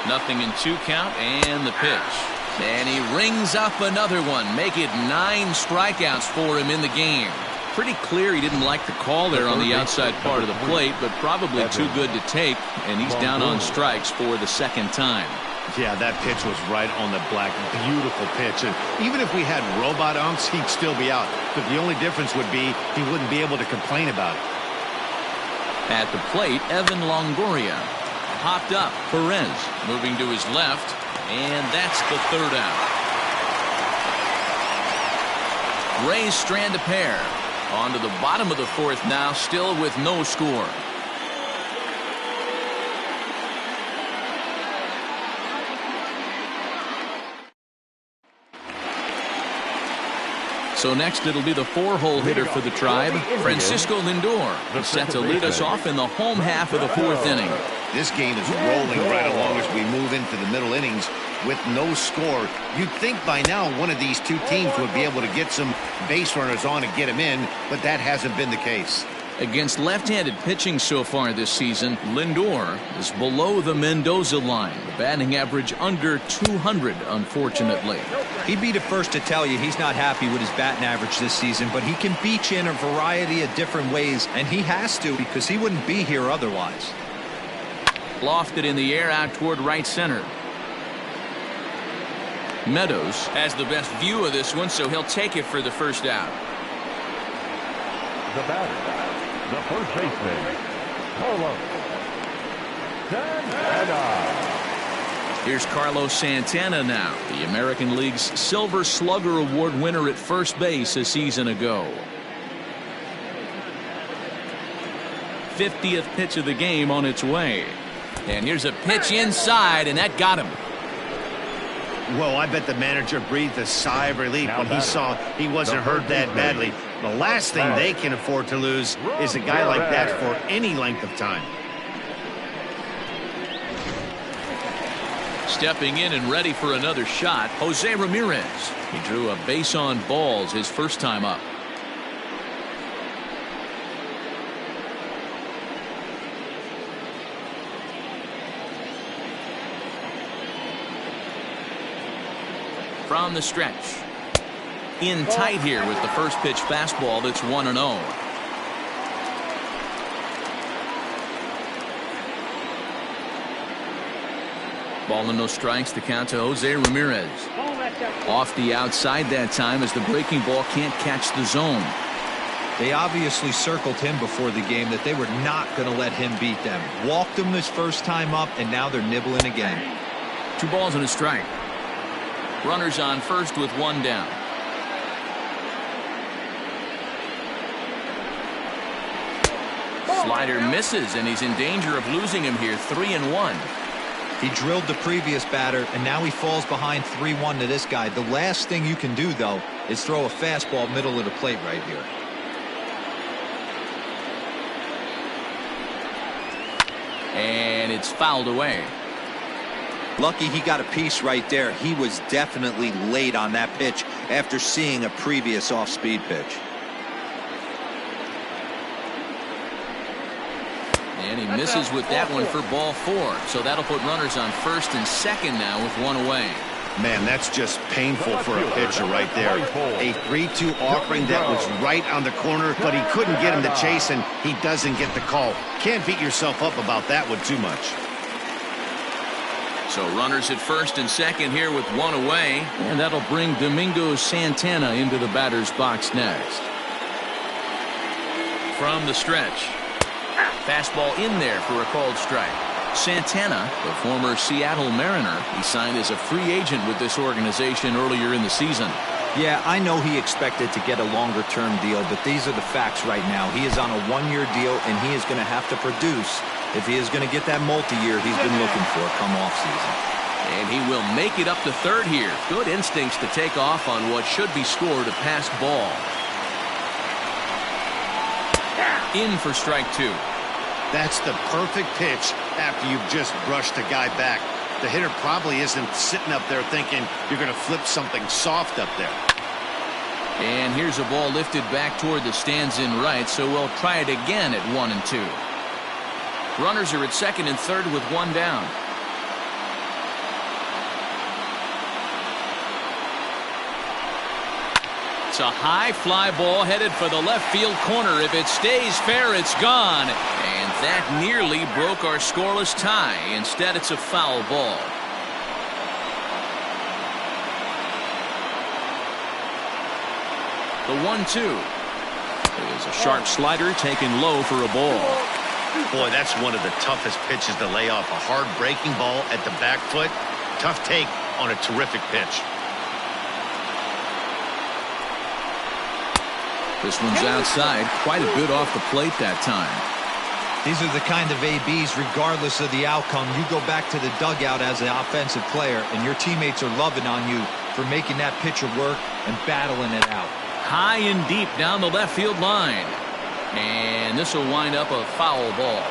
Speaker 2: Nothing in 2 count, and the pitch. And he rings up another one. Make it 9 strikeouts for him in the game. Pretty clear he didn't like the call there on the outside part of the plate, but probably too good to take, and he's down on strikes for the second time.
Speaker 1: Yeah, that pitch was right on the black. Beautiful pitch. And even if we had robot umps, he'd still be out. But the only difference would be he wouldn't be able to complain about it.
Speaker 2: At the plate, Evan Longoria. Popped up. Perez moving to his left. And that's the third out. Rays strand a pair. On to the bottom of the fourth now, still with no score. So next it'll be the 4-hole hitter for the Tribe, Francisco Lindor. He's set to lead us off in the home half of the fourth inning.
Speaker 1: This game is rolling right along as we move into the middle innings with no score. You'd think by now one of these two teams would be able to get some base runners on and get them in, but that hasn't been the case.
Speaker 2: Against left-handed pitching so far this season, Lindor is below the Mendoza line. The batting average under 200, unfortunately.
Speaker 4: He'd be the first to tell you he's not happy with his batting average this season, but he can beat you in a variety of different ways, and he has to because he wouldn't be here otherwise.
Speaker 2: Lofted in the air out toward right center. Meadows has the best view of this one, so he'll take it for the first out.
Speaker 3: The batter, the first baseman, Carlos Santana.
Speaker 2: Here's Carlos Santana now, the American League's Silver Slugger Award winner at first base a season ago. 50th pitch of the game on its way. And here's a pitch inside, and that got him.
Speaker 1: Well, I bet the manager breathed a sigh of relief when he saw he wasn't hurt that badly. The last thing they can afford to lose is a guy like that for any length of time.
Speaker 2: Stepping in and ready for another shot, Jose Ramirez. He drew a base on balls his first time up. From the stretch. In tight here with the first pitch fastball that's 1-0. Ball and no strikes, the count to Jose Ramirez. Off the outside that time as the breaking ball can't catch the zone.
Speaker 4: They obviously circled him before the game that they were not going to let him beat them. Walked him his first time up, and now they're nibbling again.
Speaker 2: 2 balls and a strike. Runners on first with 1 down. Slider misses, and he's in danger of losing him here. 3-1.
Speaker 4: He drilled the previous batter, and now he falls behind 3-1 to this guy. The last thing you can do, though, is throw a fastball middle of the plate right here.
Speaker 2: And it's fouled away.
Speaker 4: Lucky he got a piece right there. He was definitely late on that pitch after seeing a previous off-speed pitch.
Speaker 2: And he misses with that one for ball 4. So that'll put runners on first and second now with 1 away.
Speaker 1: Man, that's just painful for a pitcher right there. A 3-2 offering that was right on the corner, but he couldn't get him to chase, and he doesn't get the call. Can't beat yourself up about that one too much.
Speaker 2: So runners at first and second here with 1 away, and that'll bring Domingo Santana into the batter's box next. From the stretch. Fastball in there for a called strike. Santana, the former Seattle Mariner, he signed as a free agent with this organization earlier in the season.
Speaker 4: Yeah, I know he expected to get a longer-term deal, but these are the facts right now. He is on a 1-year deal, and he is going to have to produce if he is going to get that multi-year he's been looking for come off-season.
Speaker 2: And he will make it up to third here. Good instincts to take off on what should be scored a passed ball. In for strike 2.
Speaker 1: That's the perfect pitch after you've just brushed a guy back. The hitter probably isn't sitting up there thinking you're going to flip something soft up there.
Speaker 2: And here's a ball lifted back toward the stands in right, so we'll try it again at 1 and 2. Runners are at second and third with 1 down. It's a high fly ball headed for the left field corner. If it stays fair, it's gone. And that nearly broke our scoreless tie. Instead, it's a foul ball. The 1-2. It is a sharp slider taken low for a ball.
Speaker 1: Boy, that's one of the toughest pitches to lay off. A hard breaking ball at the back foot. Tough take on a terrific pitch.
Speaker 2: This one's outside. Quite a bit off the plate that time.
Speaker 4: These are the kind of ABs, regardless of the outcome. You go back to the dugout as an offensive player, and your teammates are loving on you for making that pitcher work and battling it out.
Speaker 2: High and deep down the left field line. And this will wind up a foul ball.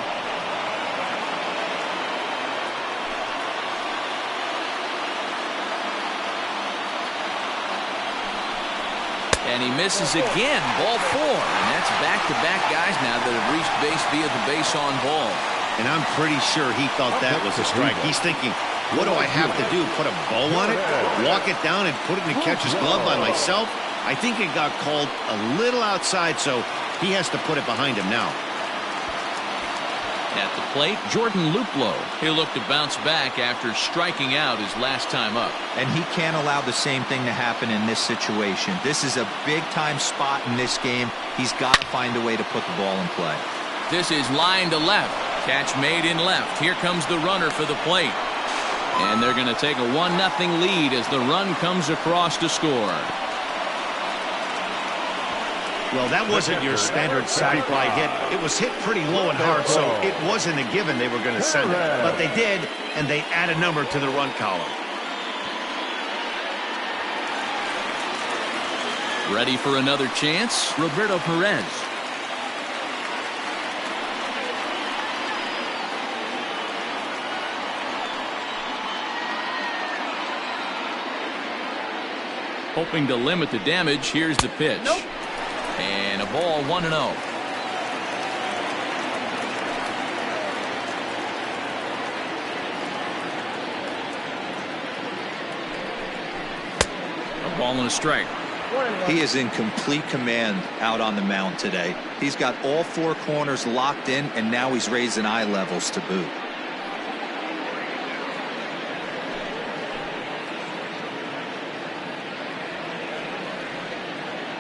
Speaker 2: And he misses again. Ball 4. And that's back-to-back guys now that have reached base via the base on ball.
Speaker 1: And I'm pretty sure he thought that was a strike. He's thinking, what do I have to do? Put a bow on it? Walk it down and put it in the catcher's glove by myself? I think it got called a little outside, so he has to put it behind him now.
Speaker 2: At the plate, Jordan Luplow. He'll look to bounce back after striking out his last time up.
Speaker 4: And he can't allow the same thing to happen in this situation. This is a big-time spot in this game. He's got to find a way to put the ball in play.
Speaker 2: This is line to left. Catch made in left. Here comes the runner for the plate. And they're going to take a 1-0 lead as the run comes across to score.
Speaker 1: Well, that wasn't your standard sac fly hit. It was hit pretty low and hard, so it wasn't a given they were going to send it. But they did, and they add a number to the run column.
Speaker 2: Ready for another chance? Roberto Perez. Hoping to limit the damage, here's the pitch.
Speaker 5: Nope.
Speaker 2: And a ball 1-0. A ball and a strike.
Speaker 4: He is in complete command out on the mound today. He's got all 4 corners locked in, and now he's raising eye levels to boot.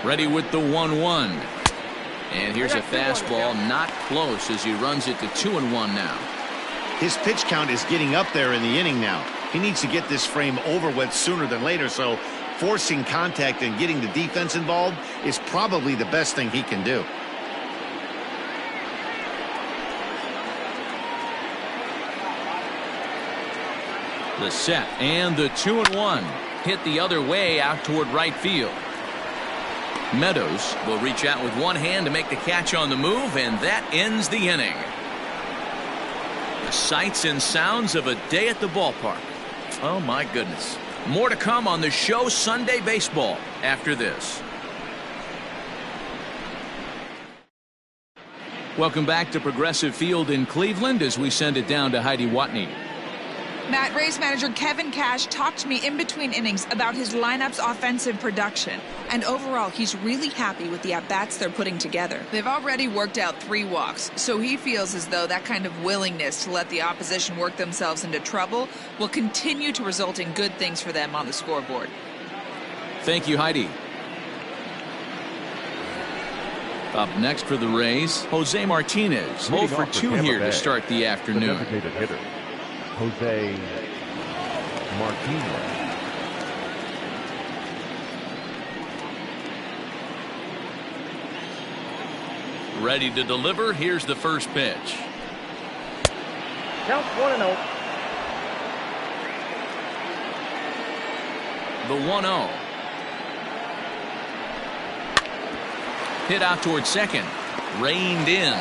Speaker 2: Ready with the 1-1. And here's a fastball not close as he runs it to 2-1 now.
Speaker 1: His pitch count is getting up there in the inning now. He needs to get this frame over with sooner than later, so forcing contact and getting the defense involved is probably the best thing he can do.
Speaker 2: The set and the 2-1. Hit the other way out toward right field. Meadows will reach out with one hand to make the catch on the move, and that ends the inning. The sights and sounds of a day at the ballpark. Oh, my goodness. More to come on the show Sunday Baseball after this. Welcome back to Progressive Field in Cleveland as we send it down to Heidi Watney.
Speaker 6: Matt, Rays manager Kevin Cash talked to me in between innings about his lineup's offensive production. And overall, he's really happy with the at-bats they're putting together. They've already worked out 3 walks, so he feels as though that kind of willingness to let the opposition work themselves into trouble will continue to result in good things for them on the scoreboard.
Speaker 2: Thank you, Heidi. Up next for the Rays, Jose Martinez. 0 for 2 here to start the afternoon.
Speaker 3: Jose Martinez.
Speaker 2: Ready to deliver. Here's the first pitch.
Speaker 5: Count 1-0.
Speaker 2: The 1-0. Hit out toward second. Reined in.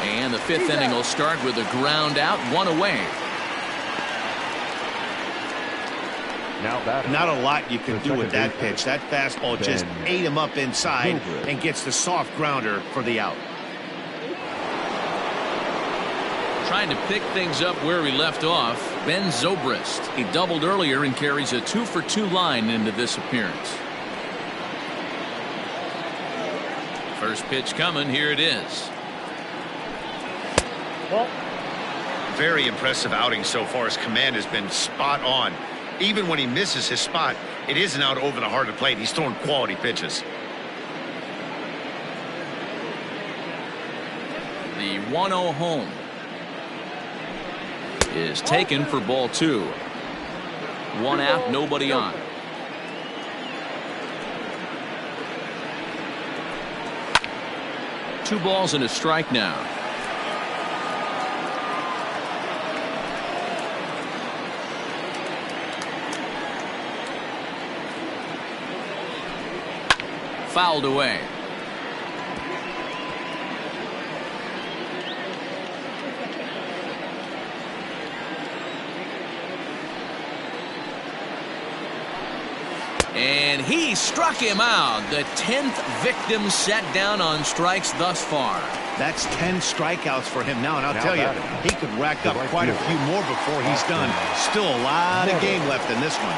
Speaker 2: And the 5th inning will start with a ground out, 1 away.
Speaker 1: Not a lot you can do with that pitch. That fastball just ate him up inside and gets the soft grounder for the out.
Speaker 2: Trying to pick things up where he left off, Ben Zobrist. He doubled earlier and carries a 2 for 2 line into this appearance. First pitch coming. Here it is.
Speaker 1: Very impressive outing so far. His command has been spot on. Even when he misses his spot, it isn't out over the heart of the plate. He's throwing quality pitches.
Speaker 2: The 1-0 home is taken for ball 2. 1 out, nobody on. Two balls and a strike now. Fouled away. And he struck him out. The 10th victim set down on strikes thus far.
Speaker 1: That's 10 strikeouts for him now, and I'll tell you, he could rack up quite a few more before he's done. Still a lot of game left in this one.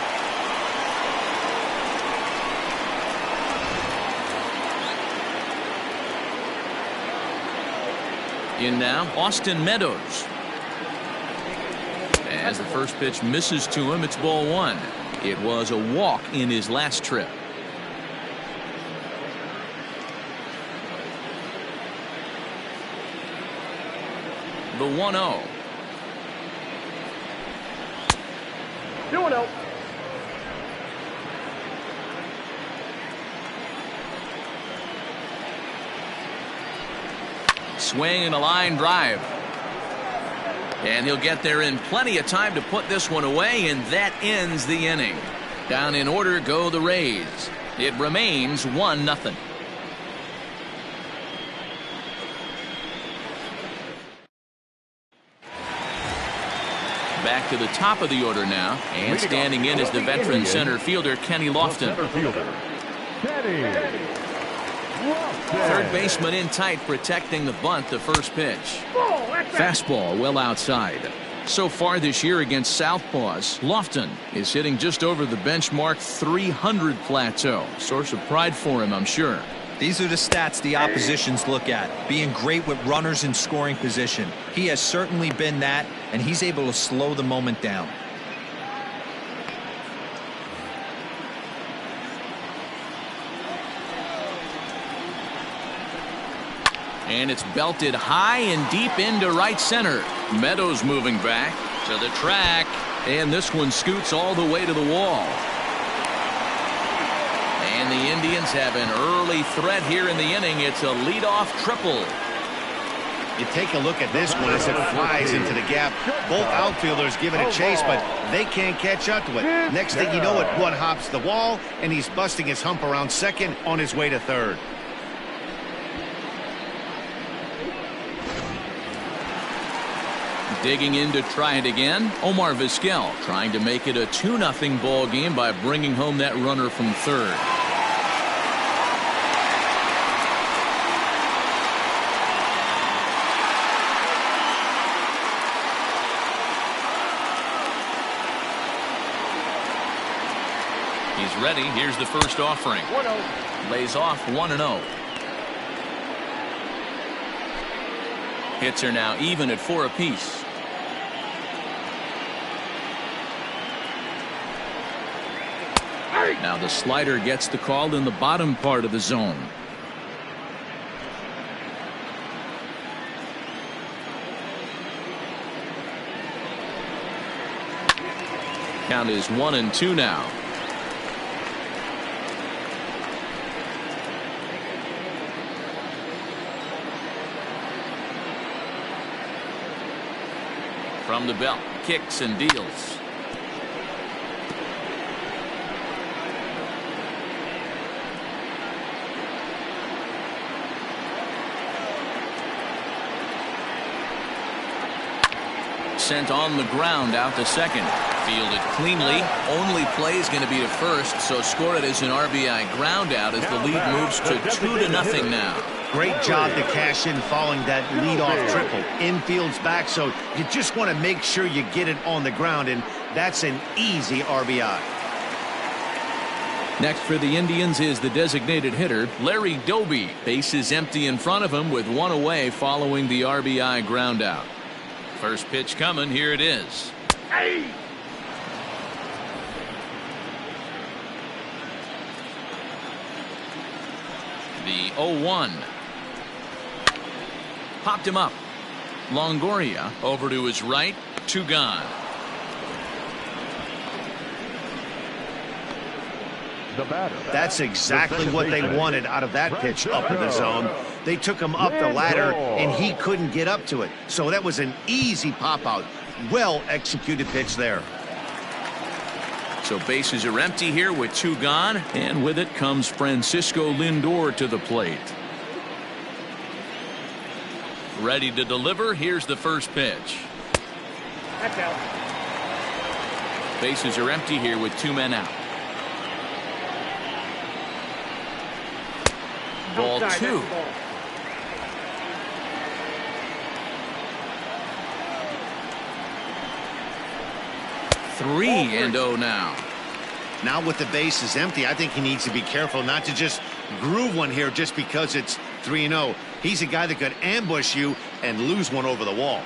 Speaker 2: In now, Austin Meadows. As the first pitch misses to him, it's ball 1. It was a walk in his last trip. The 1-0.
Speaker 5: 2-0.
Speaker 2: Swing and a line drive. And he'll get there in plenty of time to put this one away, and that ends the inning. Down in order go the Rays. It remains 1-0. Back to the top of the order now, and standing in is the veteran center fielder Kenny Lofton. Third baseman in tight, protecting the bunt. The first pitch. Fastball well outside. So far this year against Southpaws, Lofton is hitting just over the benchmark 300 plateau. Source of pride for him, I'm sure.
Speaker 4: These are the stats the oppositions look at. Being great with runners in scoring position. He has certainly been that, and he's able to slow the moment down.
Speaker 2: And it's belted high and deep into right center. Meadows moving back to the track, and this one scoots all the way to the wall. And the Indians have an early threat here in the inning. It's a leadoff triple.
Speaker 1: You take a look at this one as it flies into the gap. Both outfielders give it a chase, but they can't catch up to it. Next thing you know, it one hops the wall, and he's busting his hump around second on his way to third.
Speaker 2: Digging in to try it again, Omar Vizquel trying to make it a 2-0 ball game by bringing home that runner from third. He's ready. Here's the first offering.
Speaker 5: 1-0.
Speaker 2: Lays off 1-0. Hits are now even at 4 apiece. Now the slider gets the call in the bottom part of the zone. Count is 1-2 now. From the belt, kicks and deals. Sent on the ground out to second. Fielded cleanly. Only play is going to be to first, so score it as an RBI ground out as the lead moves to 2-0 now.
Speaker 1: Great job to cash in following that leadoff triple. Infield's back, so you just want to make sure you get it on the ground, and that's an easy RBI.
Speaker 2: Next for the Indians is the designated hitter, Larry Doby. Base is empty in front of him with one away following the RBI ground out. First pitch coming. Here it is.
Speaker 5: Hey!
Speaker 2: The 0-1. Popped him up. Longoria over to his right. 2 gone.
Speaker 1: That's exactly what they wanted out of that pitch up in the zone. They took him up the ladder, and he couldn't get up to it. So that was an easy pop-out. Well-executed pitch there.
Speaker 2: So bases are empty here with 2 gone. And with it comes Francisco Lindor to the plate. Ready to deliver. Here's the first pitch.
Speaker 5: That's out.
Speaker 2: Bases are empty here with 2 men out. Ball 2.
Speaker 5: Ball.
Speaker 2: 3-0 now.
Speaker 1: Now with the bases empty, I think he needs to be careful not to just groove one here just because it's 3-0. He's a guy that could ambush you and lose one over the wall.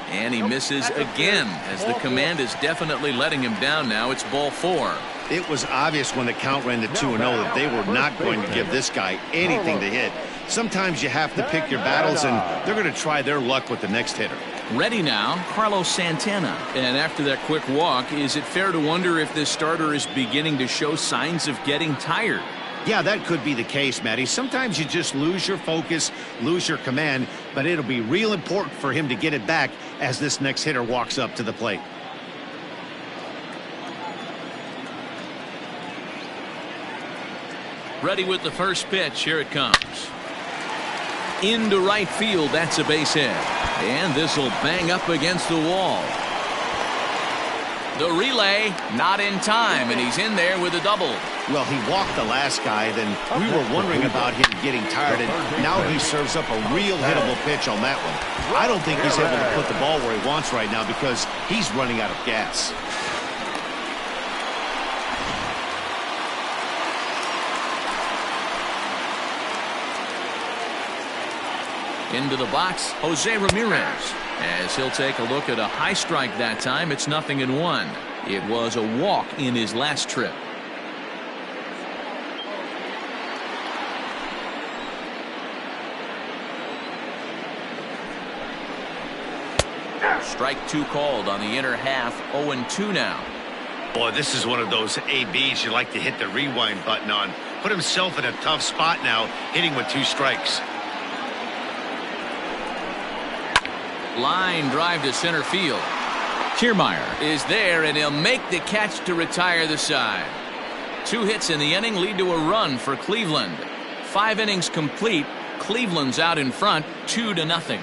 Speaker 2: And he misses again as the command is definitely letting him down now. It's ball 4.
Speaker 1: It was obvious when the count ran to 2-0 that they were not going to give this guy anything to hit. Sometimes you have to pick your battles, and they're going to try their luck with the next hitter.
Speaker 2: Ready now, Carlos Santana. And after that quick walk, is it fair to wonder if this starter is beginning to show signs of getting tired?
Speaker 1: Yeah, that could be the case, Matty. Sometimes you just lose your focus, lose your command, but it'll be real important for him to get it back as this next hitter walks up to the plate.
Speaker 2: Ready with the first pitch. Here it comes. Into right field. That's a base hit. And this will bang up against the wall. The relay not in time, and he's in there with a double.
Speaker 1: Well, he walked the last guy, then we were wondering about him getting tired, and now he serves up a real hittable pitch on that one. I don't think he's able to put the ball where he wants right now because he's running out of gas.
Speaker 2: Into the box, Jose Ramirez. As he'll take a look at a high strike that time, it's 0-1. It was a walk in his last trip. Strike 2 called on the inner half. 0-2 now.
Speaker 1: Boy, this is one of those ABs you like to hit the rewind button on. Put himself in a tough spot now, hitting with 2 strikes.
Speaker 2: Line drive to center field. Kiermaier is there, and he'll make the catch to retire the side. 2 hits in the inning lead to a run for Cleveland. 5 innings complete. Cleveland's out in front, 2-0.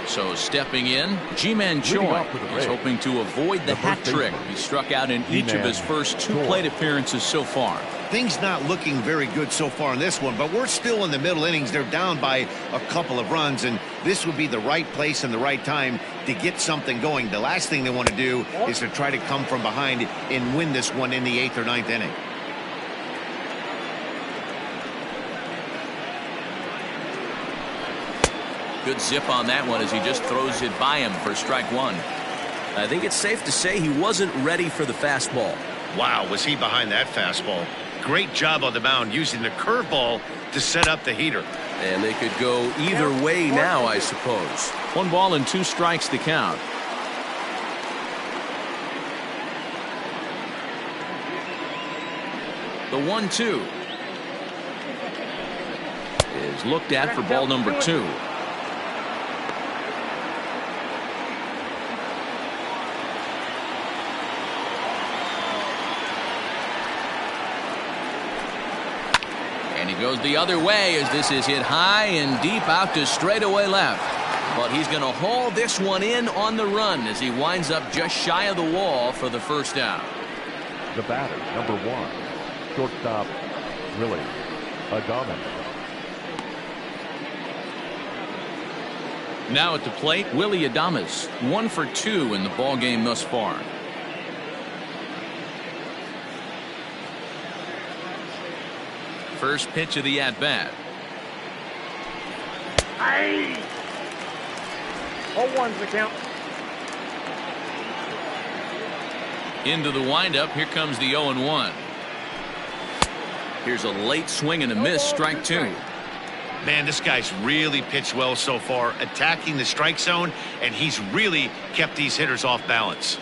Speaker 2: So stepping in, Ji-Man Choi is hoping to avoid the hat trick. He struck out in each of his first 2 plate appearances so far.
Speaker 1: Things not looking very good so far in this one, but we're still in the middle innings. They're down by a couple of runs, and this would be the right place and the right time to get something going. The last thing they want to do is to try to come from behind and win this one in the 8th or 9th inning.
Speaker 2: Good zip on that one as he just throws it by him for strike 1. I think it's safe to say he wasn't ready for the fastball.
Speaker 1: Wow, was he behind that fastball. Great job on the mound using the curveball to set up the heater.
Speaker 2: And they could go either way now, I suppose. 1 ball and 2 strikes to count. The 1-2 is looked at for ball number 2. Goes the other way as this is hit high and deep out to straightaway left. But he's going to haul this one in on the run as he winds up just shy of the wall for the first out.
Speaker 3: The batter, number 1, shortstop, Willie Adames.
Speaker 2: Now at the plate, Willie Adames, 1 for 2 in the ball game thus far. First pitch of the at-bat.
Speaker 5: 0-1's the count.
Speaker 2: Into the windup. Here comes the 0-1. Here's a late swing and a miss. Strike two.
Speaker 1: Man, this guy's really pitched well so far, attacking the strike zone, and he's really kept these hitters off balance.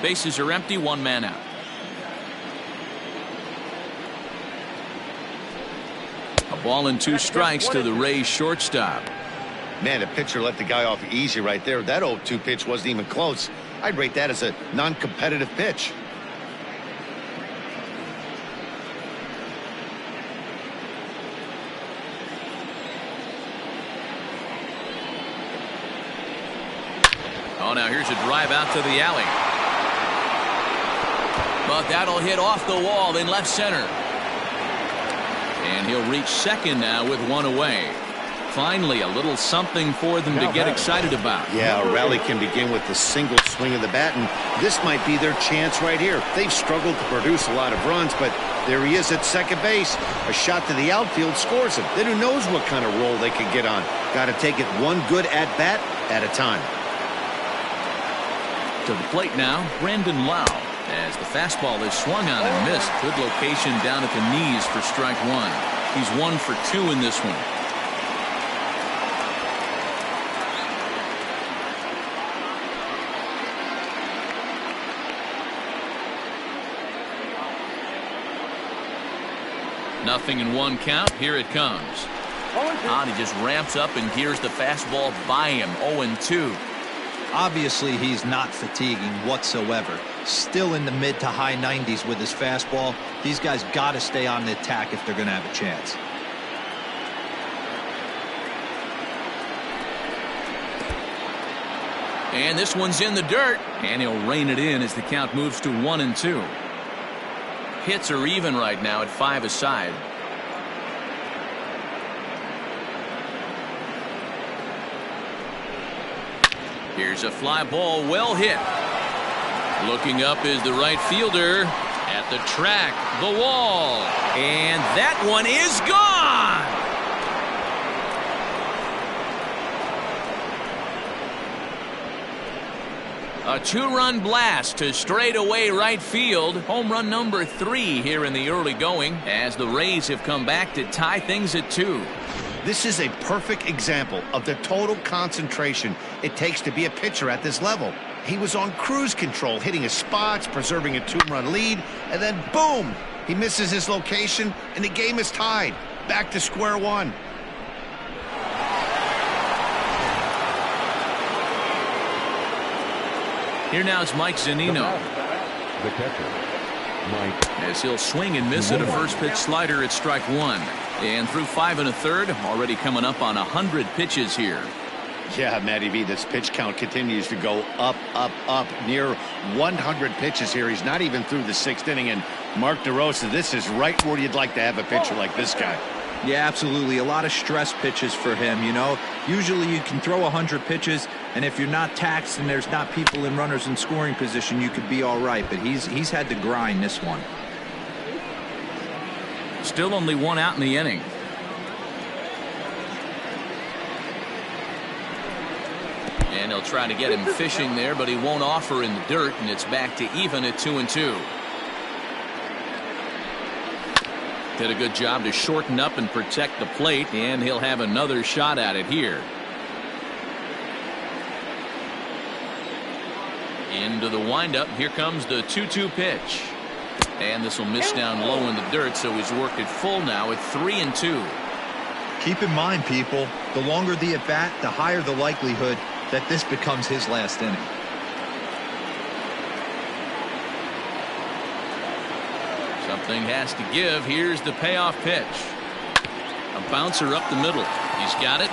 Speaker 2: Bases are empty, one man out. A ball and two strikes to the Rays shortstop.
Speaker 1: Man, the pitcher let the guy off easy right there. That 0-2 pitch wasn't even close. I'd rate that as a non-competitive pitch.
Speaker 2: Oh, now here's a drive out to the alley. But that'll hit off the wall in left center. And he'll reach second now with one away. Finally, a little something for them to get excited about.
Speaker 1: Yeah, a rally can begin with the single swing of the bat, and this might be their chance right here. They've struggled to produce a lot of runs, but there he is at second base. A shot to the outfield scores him. Then who knows what kind of roll they can get on. Got to take it one good at-bat at a time.
Speaker 2: To the plate now, Brandon Lau. As the fastball is swung on and missed. Good location down at the knees for strike one. He's 1 for 2 in this one. Nothing in one count. Here it comes. On, he just ramps up and gears the fastball by him. 0-2.
Speaker 4: Obviously, he's not fatiguing whatsoever. Still in the mid to high 90s with his fastball. These guys got to stay on the attack if they're going to have a chance.
Speaker 2: And this one's in the dirt. And he'll rein it in as the count moves to 1-2. Hits are even right now at 5 aside. Here's a fly ball, well hit. Looking up is the right fielder. At the track, the wall. And that one is gone. A 2-run blast to straightaway right field. Home run number 3 here in the early going, as the Rays have come back to tie things at 2.
Speaker 1: This is a perfect example of the total concentration it takes to be a pitcher at this level. He was on cruise control, hitting his spots, preserving a 2-run lead, and then boom, he misses his location, and the game is tied. Back to square one.
Speaker 2: Here now is Mike Zunino.
Speaker 3: The catcher, Mike.
Speaker 2: As he'll swing and miss at a first pitch slider at strike one. And through 5 1/3, already coming up on 100 pitches here.
Speaker 1: Yeah, Matty V, this pitch count continues to go up, up, up. Near 100 pitches here. He's not even through the 6th inning. And Mark DeRosa, this is right where you'd like to have a pitcher like this guy.
Speaker 4: Yeah, absolutely. A lot of stress pitches for him, you know. Usually you can throw 100 pitches, and if you're not taxed and there's not people in runners in scoring position, you could be all right. But he's had to grind this one.
Speaker 2: Still only 1 out in the inning. And he'll try to get him fishing there, but he won't offer in the dirt, and it's back to even at 2-2. Did a good job to shorten up and protect the plate, and he'll have another shot at it here. Into the windup. Here comes the 2-2 pitch. And this will miss down low in the dirt, so he's worked it full now at 3-2.
Speaker 4: Keep in mind, people, the longer the at-bat, the higher the likelihood that this becomes his last inning.
Speaker 2: Something has to give. Here's the payoff pitch. A bouncer up the middle. He's got it.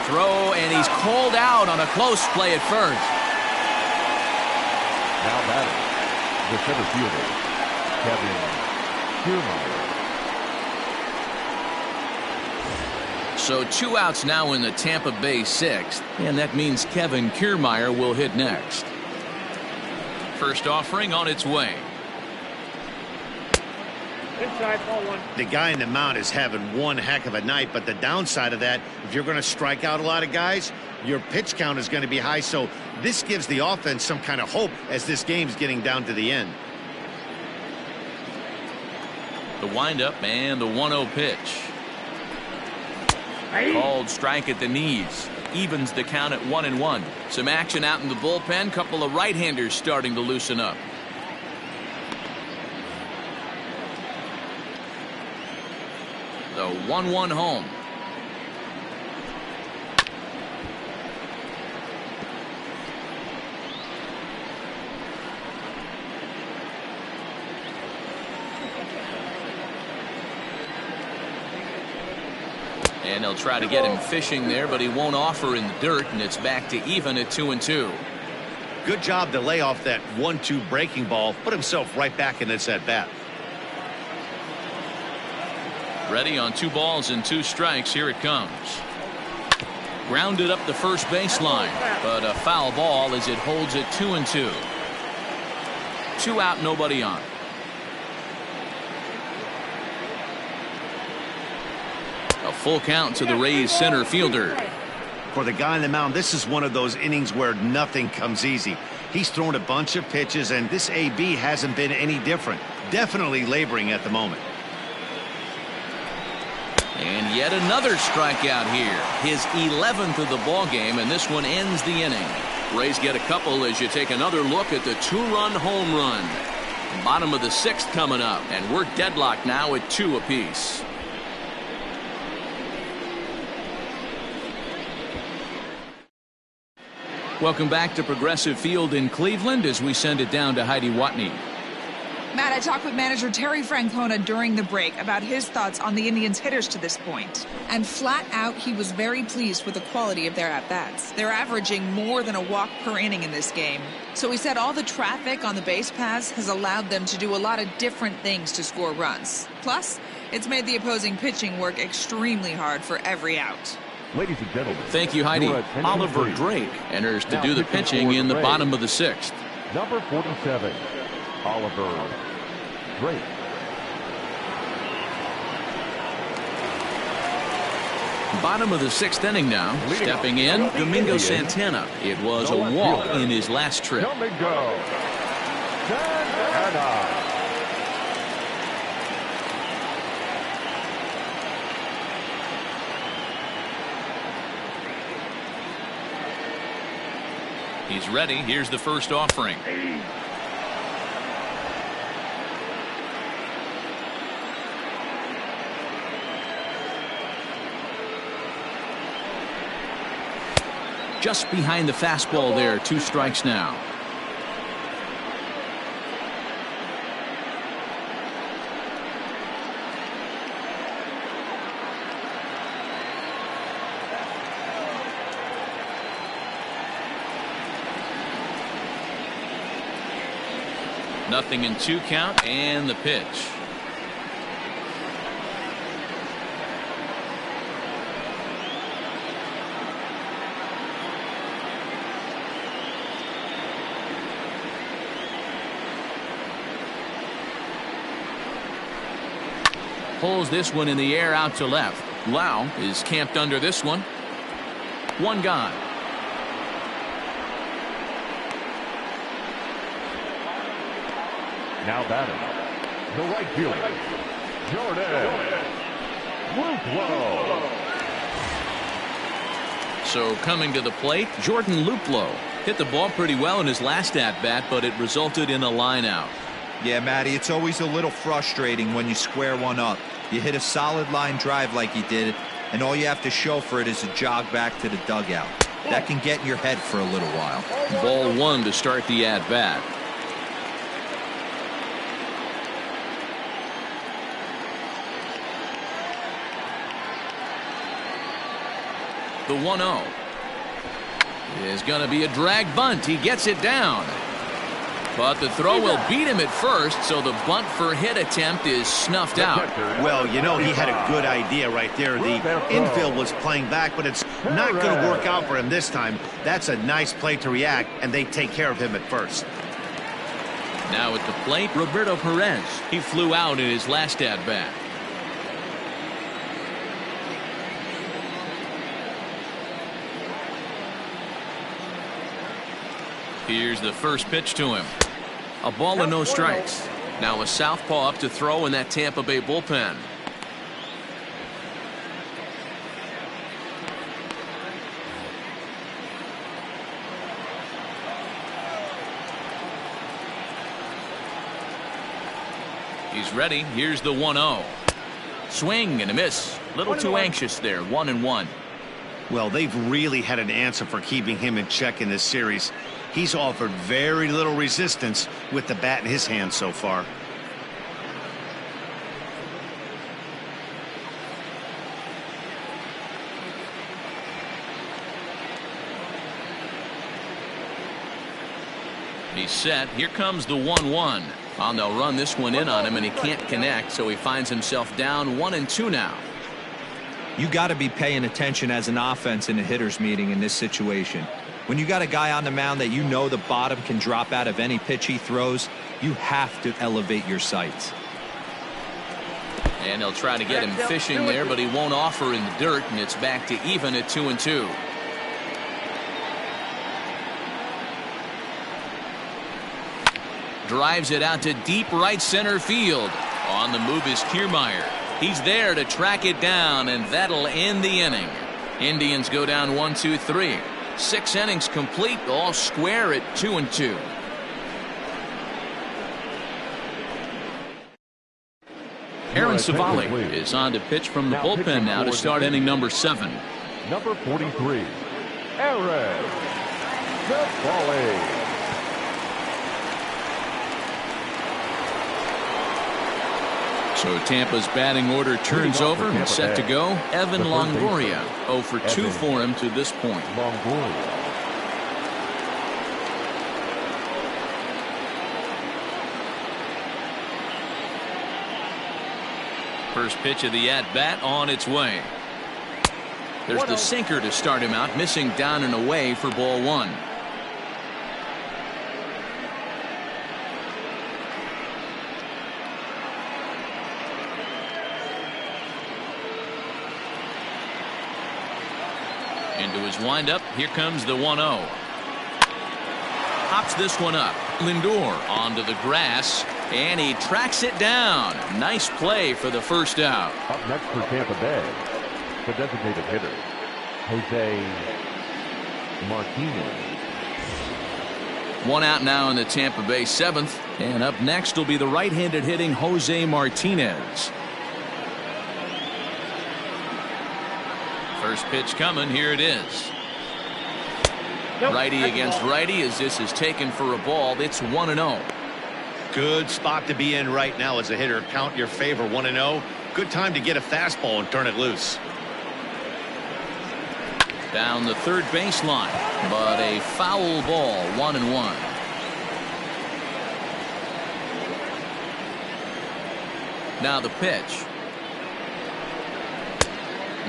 Speaker 2: Throw, and he's called out on a close play at first.
Speaker 3: Now batting, the center fielder, Kevin Kiermaier.
Speaker 2: So 2 outs now in the Tampa Bay 6th, and that means Kevin Kiermaier will hit next. First offering on its way.
Speaker 5: Inside, ball one.
Speaker 1: The guy in the mound is having one heck of a night, but the downside of that, if you're going to strike out a lot of guys, your pitch count is going to be high. So this gives the offense some kind of hope as this game's getting down to the end.
Speaker 2: The windup and the 1-0 pitch. Called strike at the knees. Evens the count at 1-1. Some action out in the bullpen. Couple of right-handers starting to loosen up. The 1-1 home. And they'll try to get him fishing there, but he won't offer in the dirt, and it's back to even at 2-2.
Speaker 1: Good job to lay off that 1-2 breaking ball, put himself right back in this at bat.
Speaker 2: Ready on 2 balls and 2 strikes. Here it comes. Grounded up the first baseline, but a foul ball as it holds it 2-2. 2 out, nobody on. A full count to the Rays center fielder.
Speaker 1: For the guy on the mound, this is one of those innings where nothing comes easy. He's thrown a bunch of pitches, and this AB hasn't been any different. Definitely laboring at the moment.
Speaker 2: And yet another strikeout here. His 11th of the ball game, and this one ends the inning. Rays get a couple as you take another look at the 2-run home run. Bottom of the 6th coming up, and we're deadlocked now at 2 apiece. Welcome back to Progressive Field in Cleveland as we send it down to Heidi Watney.
Speaker 6: Matt, I talked with manager Terry Francona during the break about his thoughts on the Indians' hitters to this point. And flat out, he was very pleased with the quality of their at-bats. They're averaging more than a walk per inning in this game. So he said all the traffic on the base paths has allowed them to do a lot of different things to score runs. Plus, it's made the opposing pitching work extremely hard for every out.
Speaker 3: Ladies and gentlemen.
Speaker 2: Thank you, Heidi. Oliver Drake enters to do the pitching in the bottom of the 6th.
Speaker 3: Number 47, Oliver Drake.
Speaker 2: Bottom of the 6th inning now. Stepping in, Domingo Santana. It was a walk in his last trip.
Speaker 3: Domingo Santana.
Speaker 2: He's ready. Here's the first offering. Just behind the fastball there. 2 strikes now. Nothing in 2 count, and the pitch. Pulls this one in the air out to left. Lau is camped under this one. 1 gone.
Speaker 3: Now batting, the right fielder, Jordan Luplow.
Speaker 2: So coming to the plate, Jordan Luplow hit the ball pretty well in his last at-bat, but it resulted in a line out.
Speaker 4: Yeah, Matty, it's always a little frustrating when you square one up. You hit a solid line drive like he did, and all you have to show for it is a jog back to the dugout. That can get in your head for a little while.
Speaker 2: Ball 1 to start the at-bat. The 1-0 is going to be a drag bunt. He gets it down. But the throw will beat him at first, so the bunt for hit attempt is snuffed out.
Speaker 1: Well, you know, he had a good idea right there. The infield was playing back, but it's not going to work out for him this time. That's a nice play to react, and they take care of him at first.
Speaker 2: Now at the plate, Roberto Perez. He flew out in his last at-bat. Here's the first pitch to him. A ball and no strikes. Now a southpaw up to throw in that Tampa Bay bullpen. He's ready. Here's the 1-0. Swing and a miss. Little too anxious there. 1-1.
Speaker 1: Well, they've really had an answer for keeping him in check in this series. He's offered very little resistance with the bat in his hand so far.
Speaker 2: He's set. Here comes the 1-1. Well, they'll run this one in on him, and he can't connect, so he finds himself down 1-2 now.
Speaker 4: You got to be paying attention as an offense in a hitter's meeting in this situation. When you got a guy on the mound that you know the bottom can drop out of any pitch he throws, you have to elevate your sights.
Speaker 2: And they'll try to get him fishing there, but he won't offer in the dirt, and it's back to even at 2-2. Drives it out to deep right center field. On the move is Kiermaier. He's there to track it down, and that'll end the inning. Indians go down 1-2-3. 6 innings complete, all square at 2-2. Aaron Savali is on to pitch from the bullpen now to start inning number 7.
Speaker 3: Number 43, Aaron Savali.
Speaker 2: So Tampa's batting order turns over and set to go. Evan Longoria 0 for 2 for him to this point. First pitch of the at-bat on its way. There's the sinker to start him out, missing down and away for ball 1. Into his windup. Here comes the 1-0. Hops this one up. Lindor onto the grass, and he tracks it down. Nice play for the first out.
Speaker 3: Up next for Tampa Bay, the designated hitter, Jose Martinez.
Speaker 2: 1 out now in the Tampa Bay 7th, and up next will be the right-handed hitting Jose Martinez. First pitch coming. Here it is. Righty against righty as this is taken for a ball. It's 1-0.
Speaker 1: Good spot to be in right now as a hitter. Count your favor. 1-0. Good time to get a fastball and turn it loose.
Speaker 2: Down the third baseline, but a foul ball. 1-1. Now the pitch.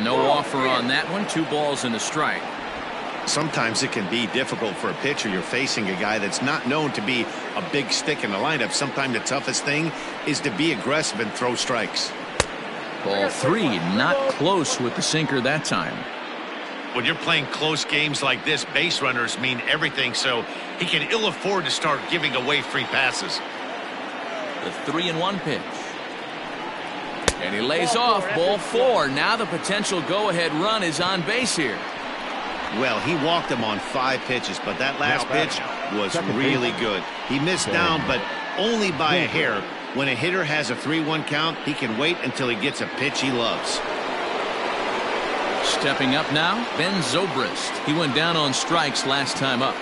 Speaker 2: No offer on that one. 2 balls and a strike.
Speaker 1: Sometimes it can be difficult for a pitcher. You're facing a guy that's not known to be a big stick in the lineup. Sometimes the toughest thing is to be aggressive and throw strikes.
Speaker 2: Ball 3, not close with the sinker that time.
Speaker 1: When you're playing close games like this, base runners mean everything, so he can ill afford to start giving away free passes.
Speaker 2: The 3-1 pitch. And he lays off. Ball 4. Now the potential go-ahead run is on base here.
Speaker 1: Well, he walked him on 5 pitches, but that last pitch was really good. He missed down, but only by a hair. When a hitter has a 3-1 count, he can wait until he gets a pitch he loves.
Speaker 2: Stepping up now, Ben Zobrist. He went down on strikes last time up.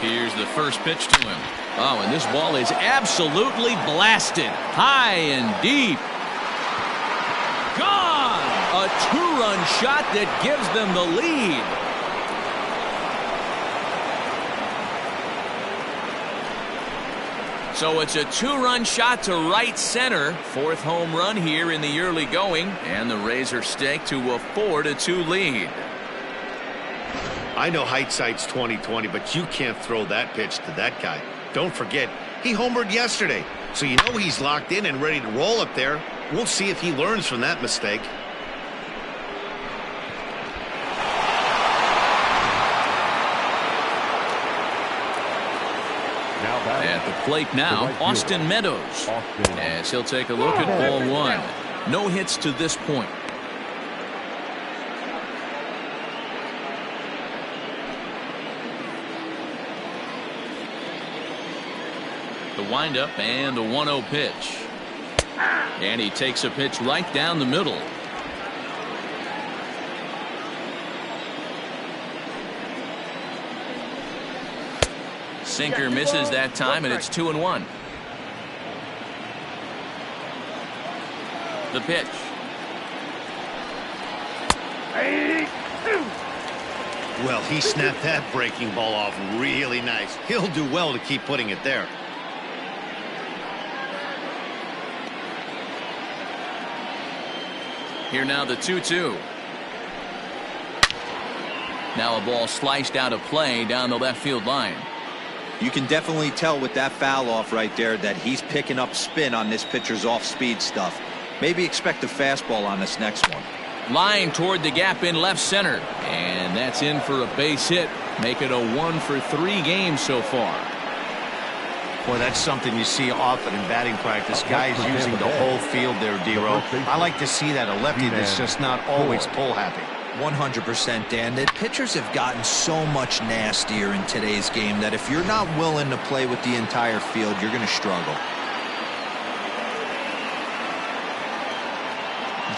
Speaker 2: Here's the first pitch to him. Oh, and this ball is absolutely blasted. High and deep. Gone! A 2-run shot that gives them the lead. So it's a 2-run shot to right center. 4th home run here in the early going. And the Rays are staked to a 4-2 lead.
Speaker 1: I know hindsight's 20/20, but you can't throw that pitch to that guy. Don't forget, he homered yesterday, so you know he's locked in and ready to roll up there. We'll see if he learns from that mistake.
Speaker 2: At the plate now, Austin Meadows. As he'll take a look at ball one. No hits to this point. The windup and the 1-0 pitch. And he takes a pitch right down the middle. Sinker misses that time, and it's 2-1. The pitch.
Speaker 1: Well, he snapped that breaking ball off really nice. He'll do well to keep putting it there.
Speaker 2: Here now the 2-2. Now a ball sliced out of play down the left field line.
Speaker 4: You can definitely tell with that foul off right there that he's picking up spin on this pitcher's off-speed stuff. Maybe expect a fastball on this next one.
Speaker 2: Line toward the gap in left center. And that's in for a base hit. Make it a 1-for-3 game so far.
Speaker 1: Boy, that's something you see often in batting practice. Guys using the whole field there, D-Row. I like to see that. A lefty that's just not always pull happy.
Speaker 4: 100%, Dan. The pitchers have gotten so much nastier in today's game that if you're not willing to play with the entire field, you're going to struggle.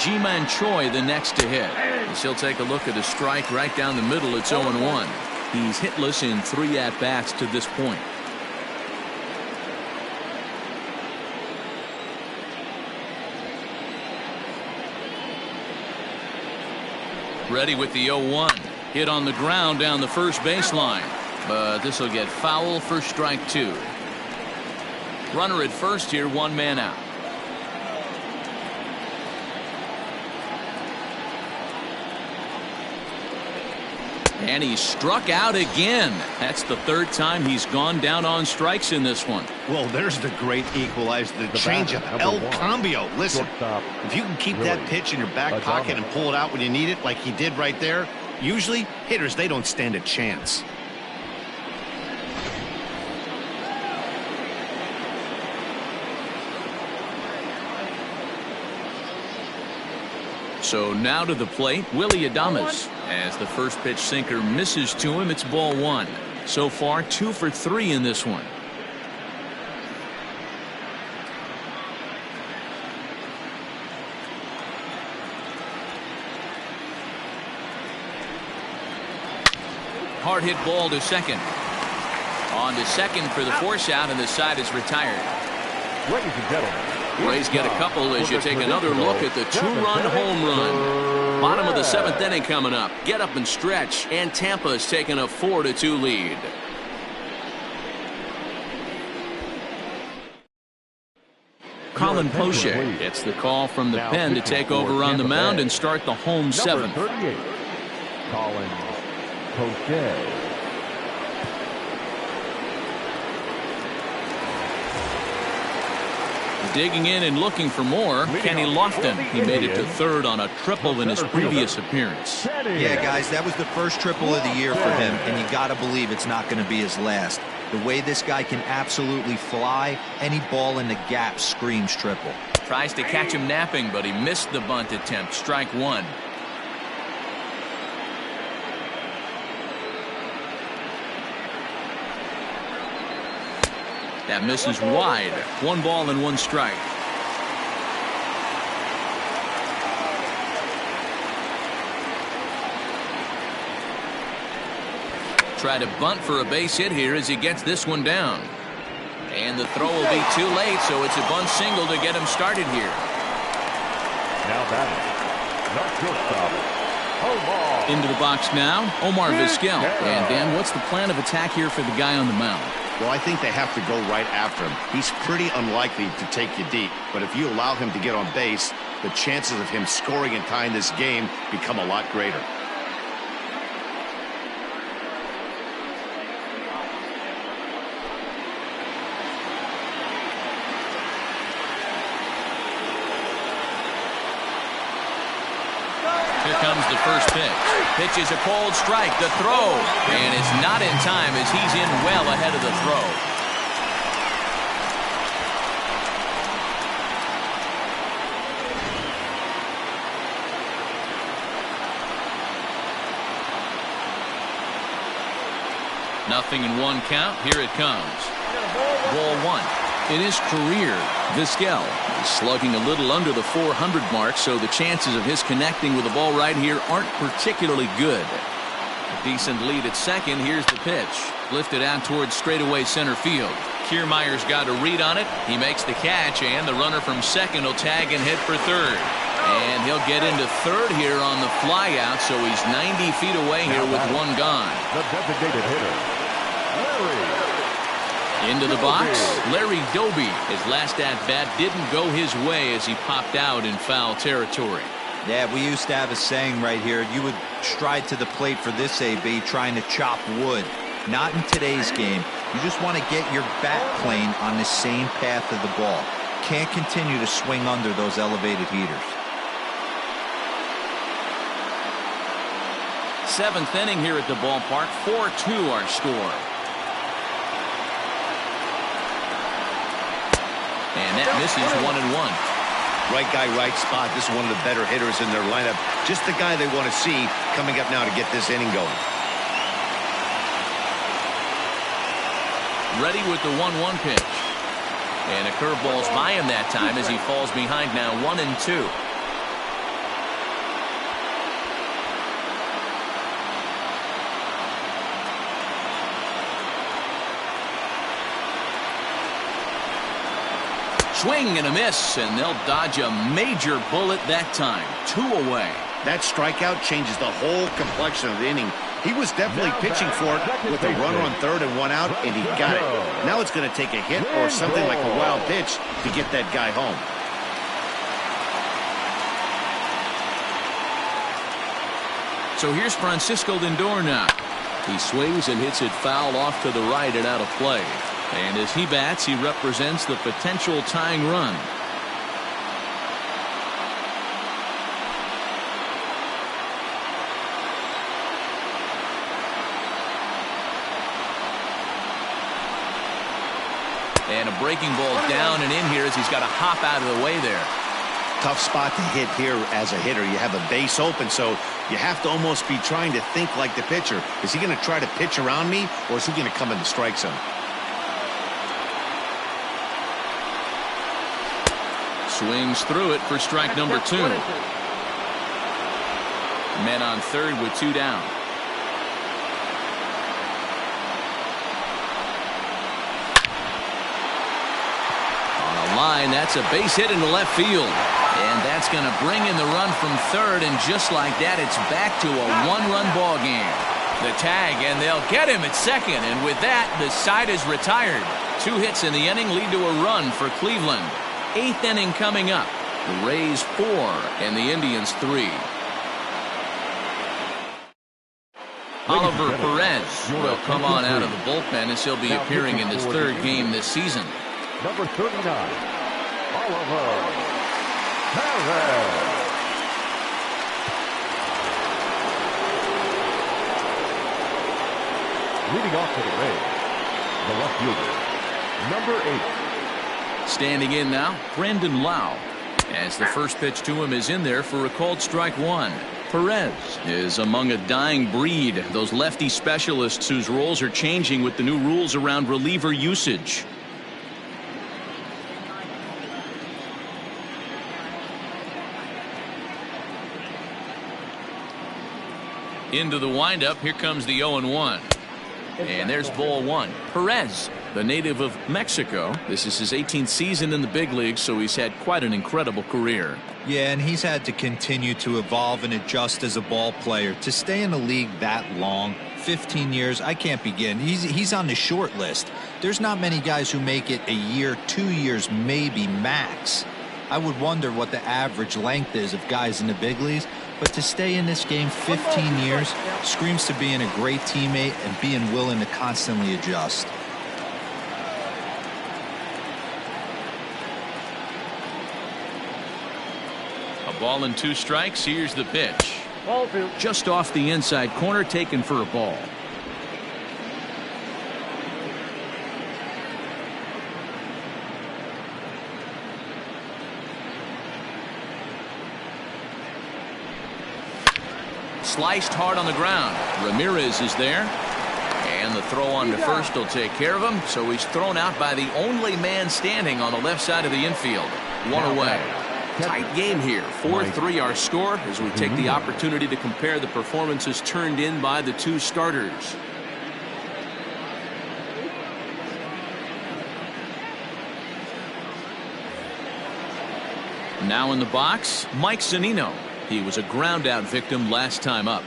Speaker 2: Ji-Man Choi the next to hit. As he'll take a look at a strike right down the middle. It's 0-1. He's hitless in 3 at-bats to this point. Ready with the 0-1. Hit on the ground down the first baseline. But this will get foul for strike 2. Runner at first here, 1 man out. And he struck out again. That's the 3rd time he's gone down on strikes in this one.
Speaker 1: Well, there's the great equalizer, the changeup, El Cambio. Listen, if you can keep that pitch in your back pocket and pull it out when you need it, like he did right there, usually hitters, they don't stand a chance.
Speaker 2: So now to the plate, Willie Adames. As the first pitch sinker misses to him, it's ball 1. So far, 2 for 3 in this one. Hard hit ball to second. On to second for the force out, and the side is retired.
Speaker 3: Ladies and gentlemen,
Speaker 2: Rays get a couple as you take another look at the 2-run home run. Bottom of the 7th inning coming up. Get up and stretch, and Tampa's taking a 4-2 lead. Colin Poche gets the call from the pen to take over on the mound and start the home 7th.
Speaker 3: Number 38, Colin Poche.
Speaker 2: Digging in and looking for more, Kenny Lofton. He made it to 3rd on a triple in his previous appearance.
Speaker 4: Yeah, guys, that was the first triple of the year for him, and you got to believe it's not going to be his last. The way this guy can absolutely fly, any ball in the gap screams triple.
Speaker 2: Tries to catch him napping, but he missed the bunt attempt. Strike 1. That misses wide. 1 ball and 1 strike. Try to bunt for a base hit here as he gets this one down. And the throw will be too late, so it's a bunt single to get him started here.
Speaker 3: Now batting, not shortstop, Omar.
Speaker 2: Into the box now, Omar Vizquel. And Dan, what's the plan of attack here for the guy on the mound?
Speaker 1: Well, I think they have to go right after him. He's pretty unlikely to take you deep, but if you allow him to get on base, the chances of him scoring and tying this game become a lot greater.
Speaker 2: comes the first pitch. Pitch is a cold strike. The throw. And it's not in time as he's in well ahead of the throw. Nothing in one count. Here it comes. Ball one. In his career, Vizquel is slugging a little under the 400 mark, so the chances of his connecting with the ball right here aren't particularly good. A decent lead at second. Here's the pitch. Lifted out towards straightaway center field. Kiermaier's got a read on it. He makes the catch, and the runner from second will tag and hit for third. And he'll get into third here on the flyout, so he's 90 feet away here with one gone.
Speaker 3: The designated hitter, Larry.
Speaker 2: Into the box, Larry Doby. His last at-bat didn't go his way as he popped out in foul territory.
Speaker 4: Yeah, we used to have a saying right here. You would stride to the plate for this AB trying to chop wood. Not in today's game. You just want to get your bat plane on the same path of the ball. Can't continue to swing under those elevated heaters.
Speaker 2: Seventh inning here at the ballpark. 4-2 our score. And that misses 1-1.
Speaker 1: Right guy, right spot. This is one of the better hitters in their lineup. Just the guy they want to see coming up now to get this inning going.
Speaker 2: Ready with the 1-1 pitch. And a curveball's by him that time as he falls behind now 1-2. Swing and a miss, and they'll dodge a major bullet that time. 2 away.
Speaker 1: That strikeout changes the whole complexion of the inning. He was definitely pitching for it with a runner on third and one out, and he got it. Now it's going to take a hit or something like a wild pitch to get that guy home.
Speaker 2: So here's Francisco Lindor now. He swings and hits it foul off to the right and out of play. And as he bats, he represents the potential tying run. And a breaking ball down and in here as he's got to hop out of the way there.
Speaker 1: Tough spot to hit here as a hitter. You have a base open, so you have to almost be trying to think like the pitcher. Is he going to try to pitch around me, or is he going to come in the strike zone?
Speaker 2: Swings through it for strike number 2. Men on third with 2 down. On a line, that's a base hit into left field. And that's going to bring in the run from third, and just like that, it's back to a 1-run ball game. The tag, and they'll get him at second, and with that, the side is retired. 2 hits in the inning lead to a run for Cleveland. 8th inning coming up. The Rays 4 and the Indians 3. Oliver Perez will come on out of the bullpen as he'll be appearing in his 3rd game this season.
Speaker 3: Number 39, Oliver Perez. Leading off for the Rays, the left fielder, number 8.
Speaker 2: Standing in now, Brandon Lau, as the first pitch to him is in there for a called strike 1. Perez is among a dying breed, those lefty specialists whose roles are changing with the new rules around reliever usage. Into the windup, here comes the 0-1. And there's ball 1. Perez, the native of Mexico. This is his 18th season in the big leagues, so he's had quite an incredible career.
Speaker 4: Yeah, and he's had to continue to evolve and adjust as a ball player. To stay in the league that long, 15 years, I can't begin. He's on the short list. There's not many guys who make it a year, 2 years, maybe max. I would wonder what the average length is of guys in the big leagues. But to stay in this game 15 years screams to being a great teammate and being willing to constantly adjust.
Speaker 2: A ball and 2 strikes. Here's the pitch.
Speaker 5: Ball 2.
Speaker 2: Just off the inside corner, taken for a ball. Sliced hard on the ground. Ramirez is there. And the throw on to first will take care of him. So he's thrown out by the only man standing on the left side of the infield. One away. Tight game here. 4-3 our score as we take the opportunity to compare the performances turned in by the two starters. Now in the box, Mike Zunino. He was a ground out victim last time up.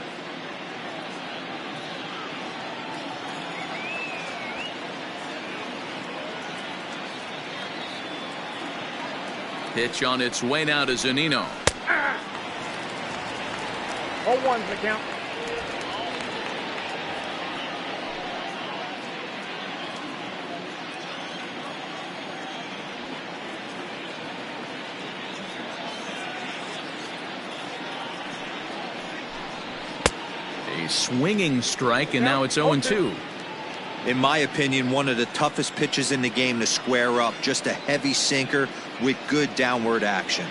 Speaker 2: Pitch on its way now to Zunino.
Speaker 5: 0-1's the count.
Speaker 2: A swinging strike, and now it's 0-2.
Speaker 4: In my opinion, one of the toughest pitches in the game to square up. Just a heavy sinker with good downward action.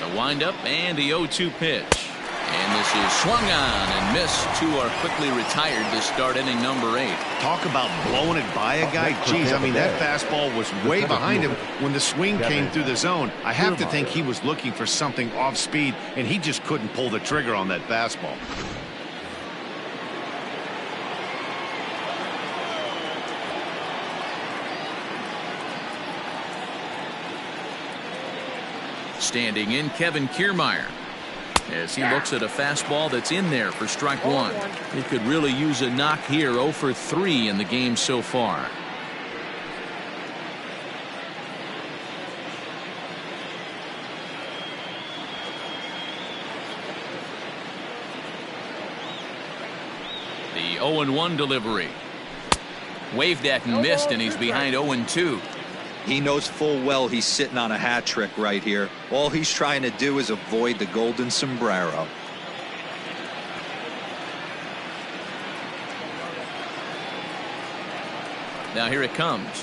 Speaker 2: The windup and the 0-2 pitch. And this is swung on and missed. Two are quickly retired to start inning number 8.
Speaker 1: Talk about blowing it by a guy. Geez, I mean, that fastball was way behind him when the swing came through the zone. I have to think he was looking for something off speed, and he just couldn't pull the trigger on that fastball.
Speaker 2: Standing in, Kevin Kiermaier, as he looks at a fastball that's in there for strike 1. He could really use a knock here. 0 for 3 in the game so far. The 0-1 delivery. Waved at and missed, and he's behind 0-2.
Speaker 4: He knows full well he's sitting on a hat trick right here. All he's trying to do is avoid the golden sombrero.
Speaker 2: Now here it comes.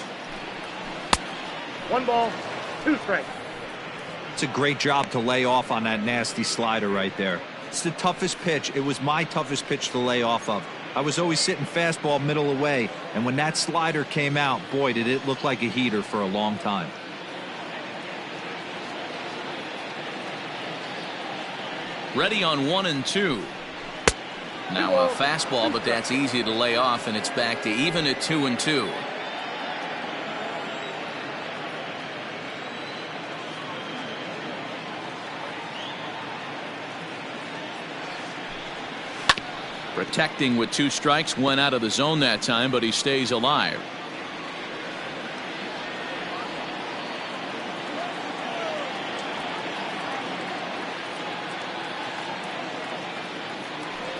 Speaker 5: 1 ball, 2 strikes.
Speaker 4: It's a great job to lay off on that nasty slider right there. It's the toughest pitch. It was my toughest pitch to lay off of. I was always sitting fastball middle away, and when that slider came out, boy, did it look like a heater for a long time.
Speaker 2: Ready on 1-2. Now a fastball, but that's easy to lay off, and it's back to even at 2-2. Protecting with 2 strikes, went out of the zone that time, but he stays alive.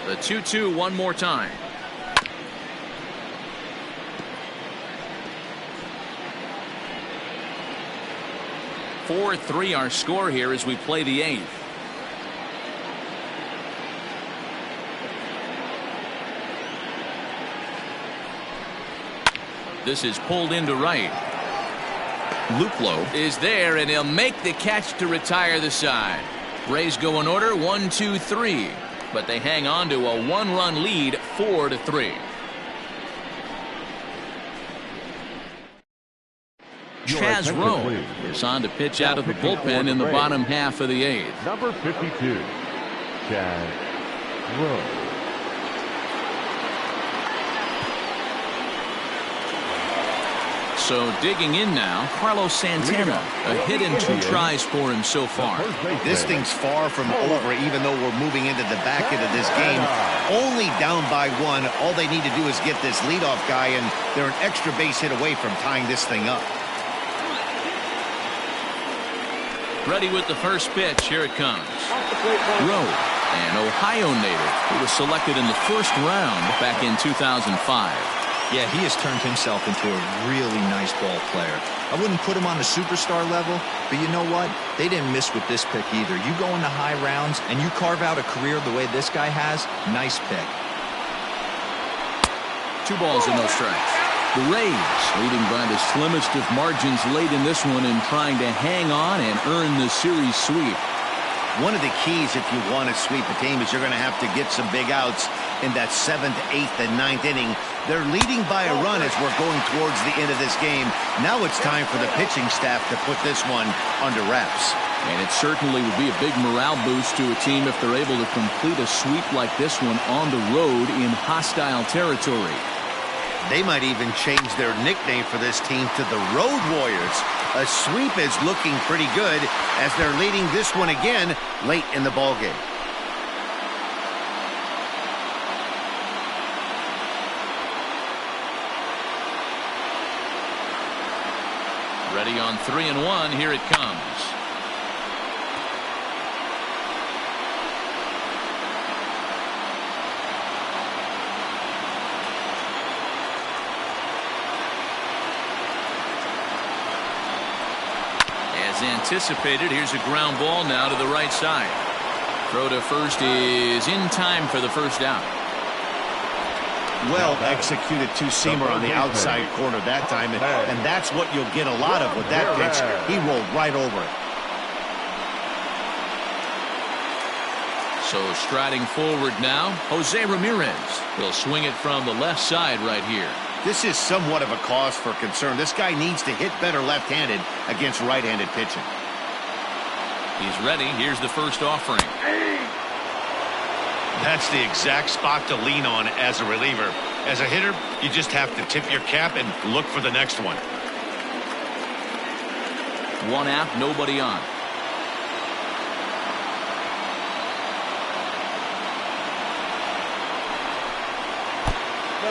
Speaker 2: The 2-2 one more time. Four 3 our score here as we play the 8th. This is pulled into right. Luplow is there, and he'll make the catch to retire the side. Rays go in order 1-2-3, but they hang on to a 1-run lead 4-3. Chaz Rowe is on to pitch out of the bullpen in the bottom half of the 8th.
Speaker 3: Number 52, Chaz Rowe.
Speaker 2: So digging in now, Carlos Santana. A hit in 2 tries for him so far.
Speaker 1: This thing's far from over, even though we're moving into the back end of this game. Only down by 1. All they need to do is get this leadoff guy, and they're an extra base hit away from tying this thing up.
Speaker 2: Ready with the first pitch. Here it comes. Rowe, an Ohio native who was selected in the 1st round back in 2005.
Speaker 4: Yeah, he has turned himself into a really nice ball player. I wouldn't put him on a superstar level, but you know what? They didn't miss with this pick either. You go into high rounds and you carve out a career the way this guy has, nice pick.
Speaker 2: 2 balls and no strikes. The Rays leading by the slimmest of margins late in this one and trying to hang on and earn the series sweep.
Speaker 1: One of the keys if you want to sweep a team is you're going to have to get some big outs in that 7th, 8th, and 9th inning. They're leading by a run as we're going towards the end of this game. Now it's time for the pitching staff to put this one under wraps.
Speaker 2: And it certainly would be a big morale boost to a team if they're able to complete a sweep like this one on the road in hostile territory.
Speaker 1: They might even change their nickname for this team to the Road Warriors. A sweep is looking pretty good as they're leading this one again late in the ballgame.
Speaker 2: Ready on 3-1. Here it comes. As anticipated, here's a ground ball now to the right side. Throw to first is in time for the first out.
Speaker 1: Well executed two-seamer on the outside corner that time, and that's what you'll get a lot of with that pitch. He rolled right over it.
Speaker 2: So striding forward now, Jose Ramirez will swing it from the left side right here.
Speaker 1: This is somewhat of a cause for concern. This guy needs to hit better left-handed against right-handed pitching.
Speaker 2: He's ready. Here's the first offering.
Speaker 1: That's the exact spot to lean on as a reliever. As a hitter, you just have to tip your cap and look for the next one.
Speaker 2: 1 out, nobody on.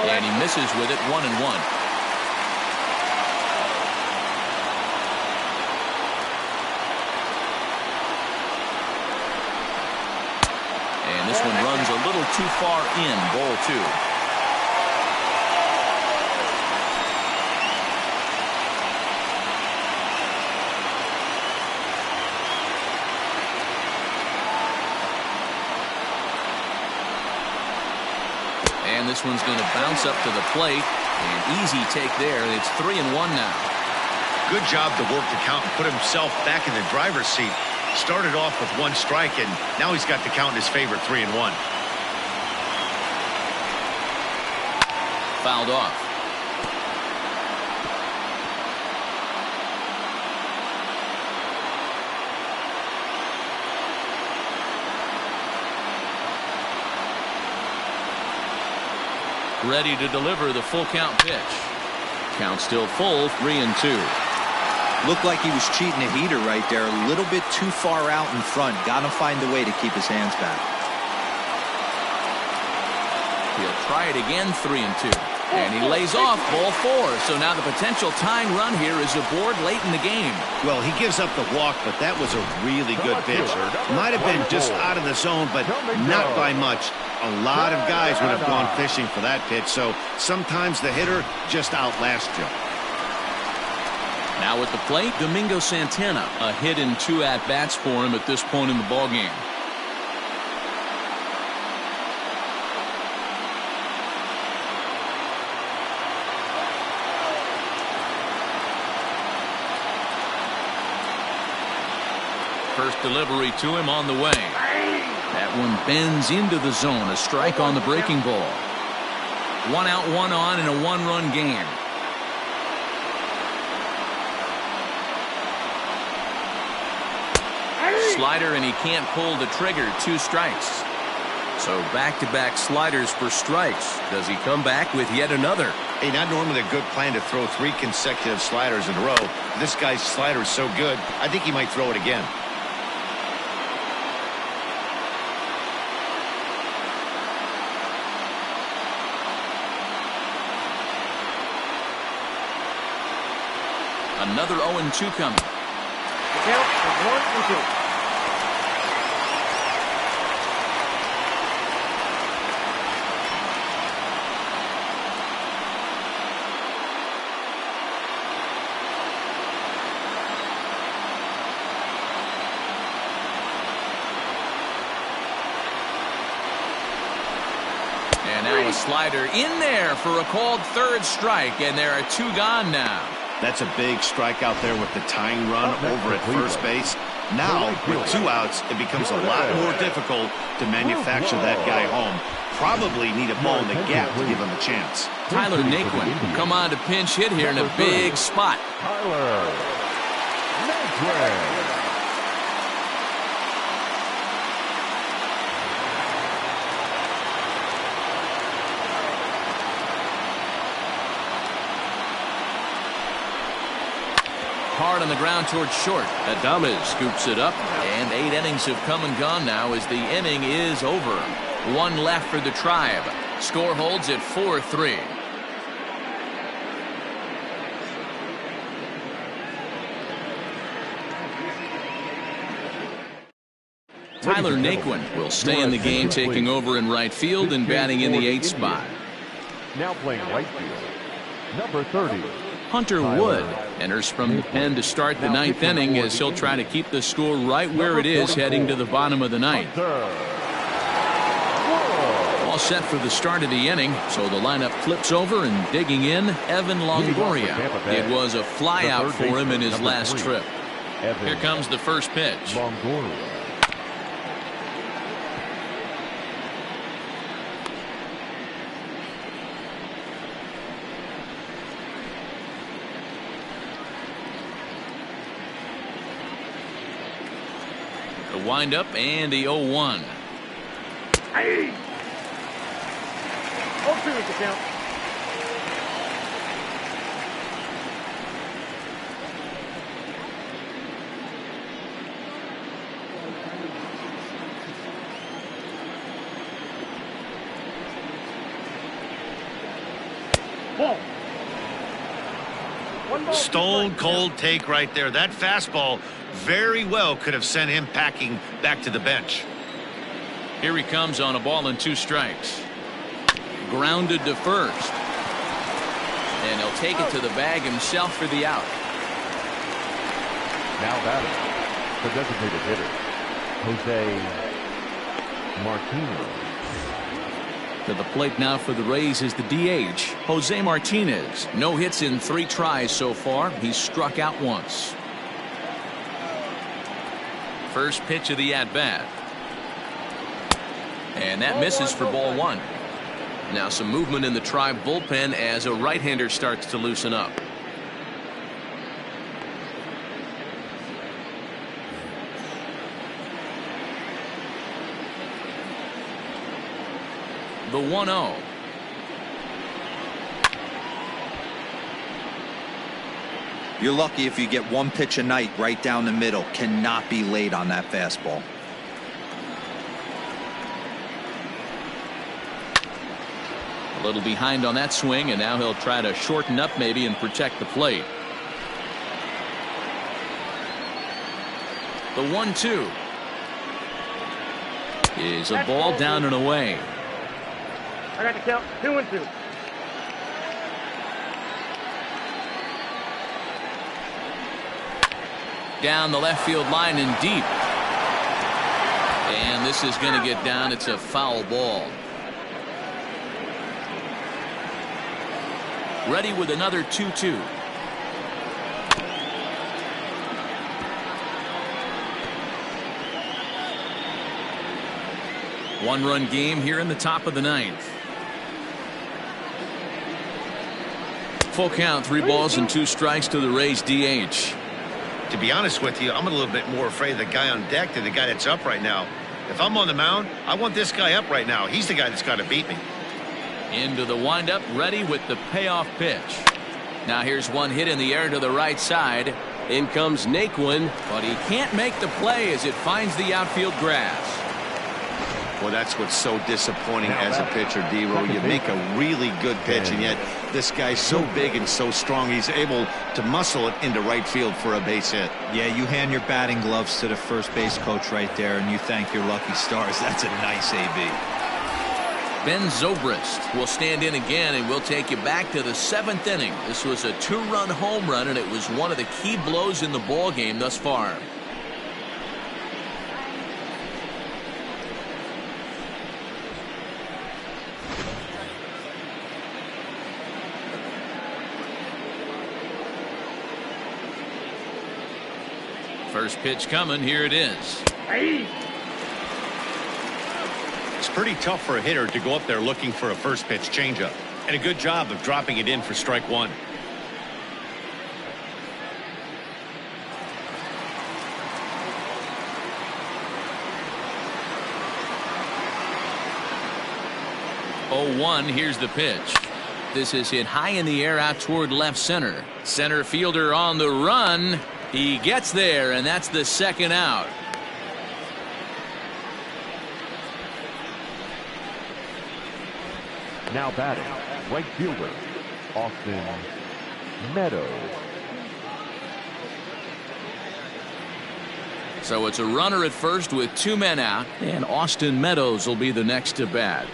Speaker 2: And he misses with it, 1-1. And this one runs a little too far in, ball 2. And this one's going to bounce up to the plate. An easy take there. It's 3-1 now.
Speaker 1: Good job to work the count and put himself back in the driver's seat. Started off with 1 strike, and now he's got the count in his favor, 3-1.
Speaker 2: Fouled off. Ready to deliver the full count pitch. Count still full, 3-2.
Speaker 4: Looked like he was cheating a heater right there. A little bit too far out in front. Got to find a way to keep his hands back.
Speaker 2: He'll try it again, 3-2. And he lays off, ball 4. So now the potential tying run here is aboard late in the game.
Speaker 1: Well, he gives up the walk, but that was a really good pitch. Might have been just out of the zone, but not by much. A lot of guys would have gone fishing for that pitch, so sometimes the hitter just outlasts you.
Speaker 2: Now at the plate, Domingo Santana. A hit in 2 at-bats for him at this point in the ballgame. First delivery to him on the way. That one bends into the zone. A strike on the breaking ball. 1 out, 1 on in a 1-run game. Slider, and he can't pull the trigger. 2 strikes. So back-to-back sliders for strikes. Does he come back with yet another?
Speaker 1: Hey, not normally a good plan to throw 3 consecutive sliders in a row. This guy's slider is so good, I think he might throw it again.
Speaker 2: Another 0-2 coming.
Speaker 5: The count is 1-2.
Speaker 2: now a slider in there for a called third strike, and there are 2 gone now.
Speaker 1: That's a big strike out there with the tying run over at first base. Now, with 2 outs, it becomes a lot more difficult to manufacture that guy home. Probably need a ball in the gap to give him a chance.
Speaker 2: Tyler Naquin will come on to pinch hit here in a big spot.
Speaker 3: Tyler Naquin.
Speaker 2: Hard on the ground towards short. Adames scoops it up, and 8 innings have come and gone now as the inning is over. 1 left for the Tribe. Score holds at 4-3. Tyler Naquin will stay in the game, taking over in right field and batting in the 8th spot.
Speaker 3: Now playing right field, number 30.
Speaker 2: Hunter Wood enters from the pen to start the 9th inning as he'll try to keep the score right where it is heading to the bottom of the 9th. All set for the start of the inning, so the lineup flips over and digging in, Evan Longoria. It was a flyout for him in his last trip. Here comes the first pitch. The windup and the 0-1.
Speaker 5: Hey! 0-2 is the count. Ball.
Speaker 1: Stone cold take right there. That fastball very well could have sent him packing back to the bench.
Speaker 2: Here he comes on a ball and 2 strikes. Grounded to first. And he'll take it to the bag himself for the out.
Speaker 3: Now batting, the designated hitter, Jose Martinez.
Speaker 2: To the plate now for the Rays is the DH, Jose Martinez. No hits in 3 tries so far. He's struck out once. First pitch of the at-bat. And that misses for ball 1. Now some movement in the Tribe bullpen as a right-hander starts to loosen up. The 1-0.
Speaker 4: You're lucky if you get 1 pitch a night right down the middle. Cannot be late on that fastball.
Speaker 2: A little behind on that swing, and now he'll try to shorten up maybe and protect the plate. The 1-2 is a ball down and away.
Speaker 5: I got the count. 2-2.
Speaker 2: Down the left field line and deep. And this is going to get down. It's a foul ball. Ready with another 2-2. One-run game here in the top of the 9th. Full count, 3 balls and 2 strikes to the Rays DH.
Speaker 1: To be honest with you, I'm a little bit more afraid of the guy on deck than the guy that's up right now. If I'm on the mound, I want this guy up right now. He's the guy that's got to beat me.
Speaker 2: Into the windup, ready with the payoff pitch. Now here's one hit in the air to the right side. In comes Naquin, but he can't make the play as it finds the outfield grass.
Speaker 1: Well, that's what's so disappointing as a pitcher, D-Row. You make a really good pitch, and yet this guy's so big and so strong, he's able to muscle it into right field for a base hit.
Speaker 4: Yeah, you hand your batting gloves to the first base coach right there, and you thank your lucky stars. That's a nice AB.
Speaker 2: Ben Zobrist will stand in again, and we'll take you back to the 7th inning. This was a 2-run home run, and it was one of the key blows in the ball game thus far. First pitch coming. Here it is.
Speaker 5: Hey.
Speaker 1: It's pretty tough for a hitter to go up there looking for a first pitch changeup. And a good job of dropping it in for strike one.
Speaker 2: Oh, 1. Here's the pitch. This is hit high in the air out toward left center. Center fielder on the run. He gets there, and that's the second out.
Speaker 3: Now batting, right fielder, Austin Meadows.
Speaker 2: So it's a runner at first with 2 men out, and Austin Meadows will be the next to bat.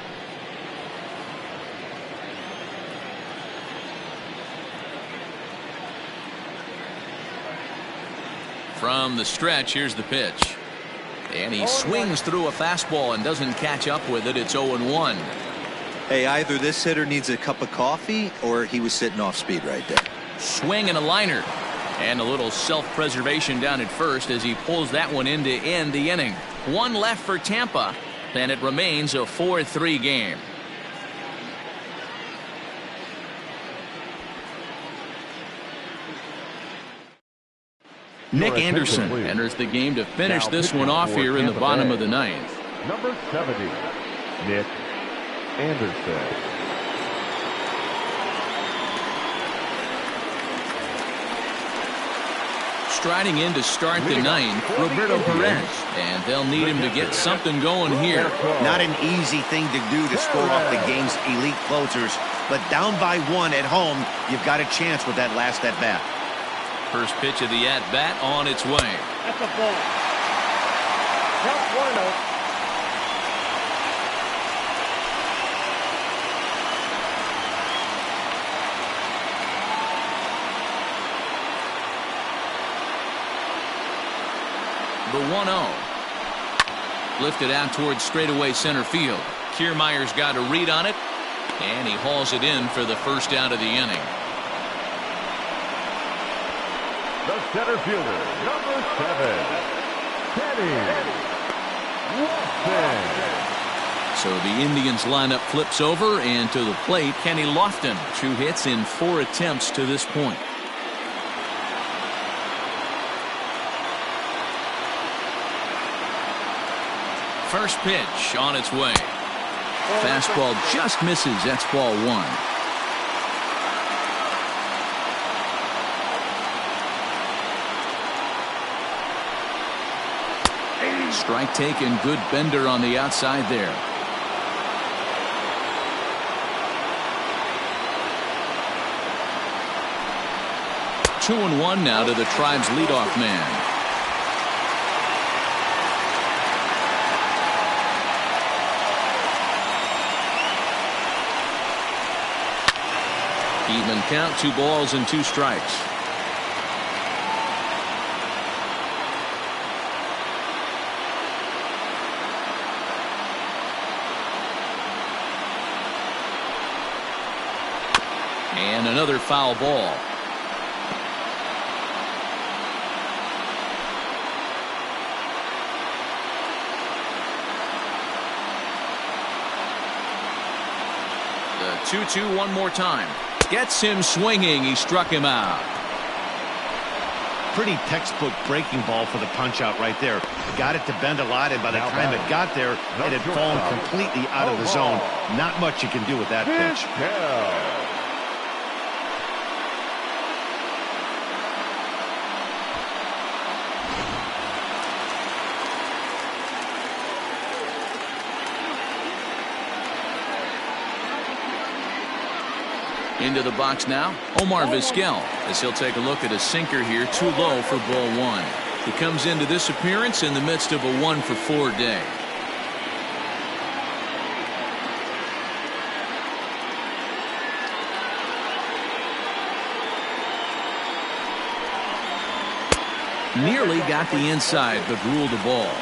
Speaker 2: From the stretch, here's the pitch. And he swings through a fastball and doesn't catch up with it. It's 0-1.
Speaker 4: Hey, either this hitter needs a cup of coffee or he was sitting off speed right there.
Speaker 2: Swing and a liner. And a little self-preservation down at first as he pulls that one in to end the inning. 1 left for Tampa, and it remains a 4-3 game. Nick Anderson enters the game to finish this one off here in the bottom of the ninth.
Speaker 3: Number 70, Nick Anderson.
Speaker 2: Striding in to start the ninth, Roberto Perez, and they'll need him to get something going here.
Speaker 1: Not an easy thing to do to score off the game's elite closers, but down by 1 at home, you've got a chance with that last at bat.
Speaker 2: First pitch of the at-bat on its way.
Speaker 5: That's a ball. Count 1-0.
Speaker 2: The 1-0. Lifted out towards straightaway center field. Kiermaier's got a read on it, and he hauls it in for the first out of the inning.
Speaker 3: The center fielder, number 7, Kenny Lofton.
Speaker 2: So the Indians lineup flips over, and to the plate, Kenny Lofton. 2 hits in 4 attempts to this point. First pitch on its way. Fastball just misses. That's ball 1. Strike taken. Good bender on the outside there. Two and 1 now to the Tribe's leadoff man. Even count, 2 balls and 2 strikes. And another foul ball. The 2-2 one more time. Gets him swinging. He struck him out.
Speaker 1: Pretty textbook breaking ball for the punch out right there. Got it to bend a lot, and by the time it got there, it had fallen completely out of the zone. Not much you can do with that pitch.
Speaker 2: Into the box now, Omar Vizquel, as he'll take a look at a sinker here, too low for ball 1. He comes into this appearance in the midst of a 1-for-4 day. Nearly got the inside, but ruled the ball.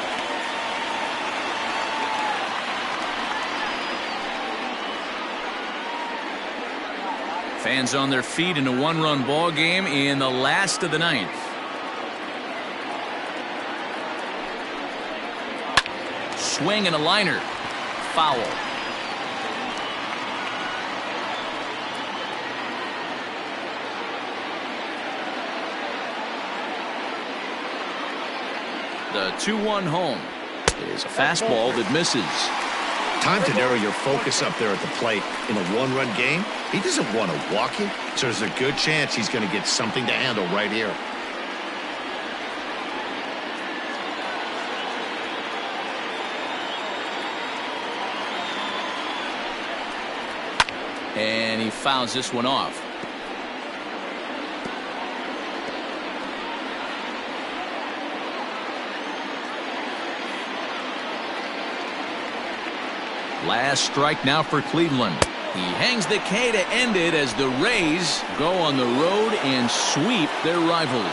Speaker 2: Fans on their feet in a 1-run ball game in the last of the ninth. swing and a liner. Foul. The 2-1 home is a fastball that misses.
Speaker 1: Time to narrow your focus up there at the plate. In a one-run game, he doesn't want to walk you, so there's a good chance he's going to get something to handle right here.
Speaker 2: And he fouls this one off. Last strike now for Cleveland. He hangs the K to end it as the Rays go on the road and sweep their rivals.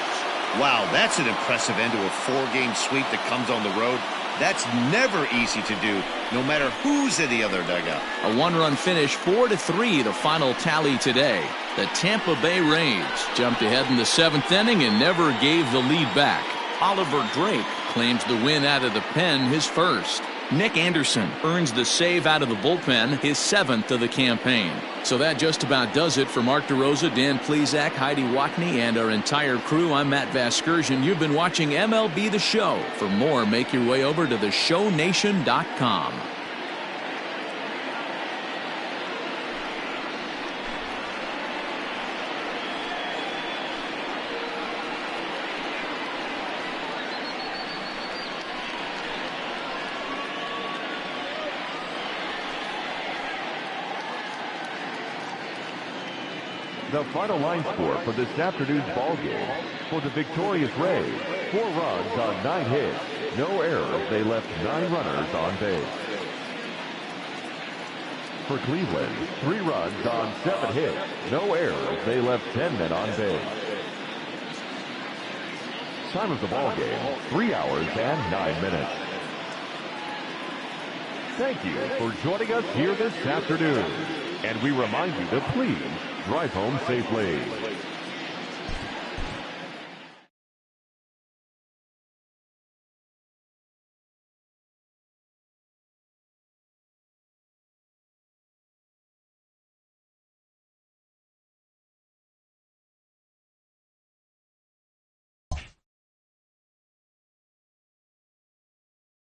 Speaker 1: Wow, that's an impressive end to a 4-game sweep that comes on the road. That's never easy to do, no matter who's in the other dugout.
Speaker 2: A 1-run finish, 4-3, the final tally today. The Tampa Bay Rays jumped ahead in the 7th inning and never gave the lead back. Oliver Drake claims the win out of the pen, his first. Nick Anderson earns the save out of the bullpen, his 7th of the campaign. So that just about does it for Mark DeRosa, Dan Plesac, Heidi Watney, and our entire crew. I'm Matt Vasgersian. You've been watching MLB The Show. For more, make your way over to theshownation.com.
Speaker 3: The final line score for this afternoon's ball game. For the victorious Rays, 4 runs on 9 hits. No errors. They left 9 runners on base. For Cleveland, 3 runs on 7 hits. No errors. They left 10 men on base. Time of the ball game, 3 hours and 9 minutes. Thank you for joining us here this afternoon. And we remind you to please drive home safely.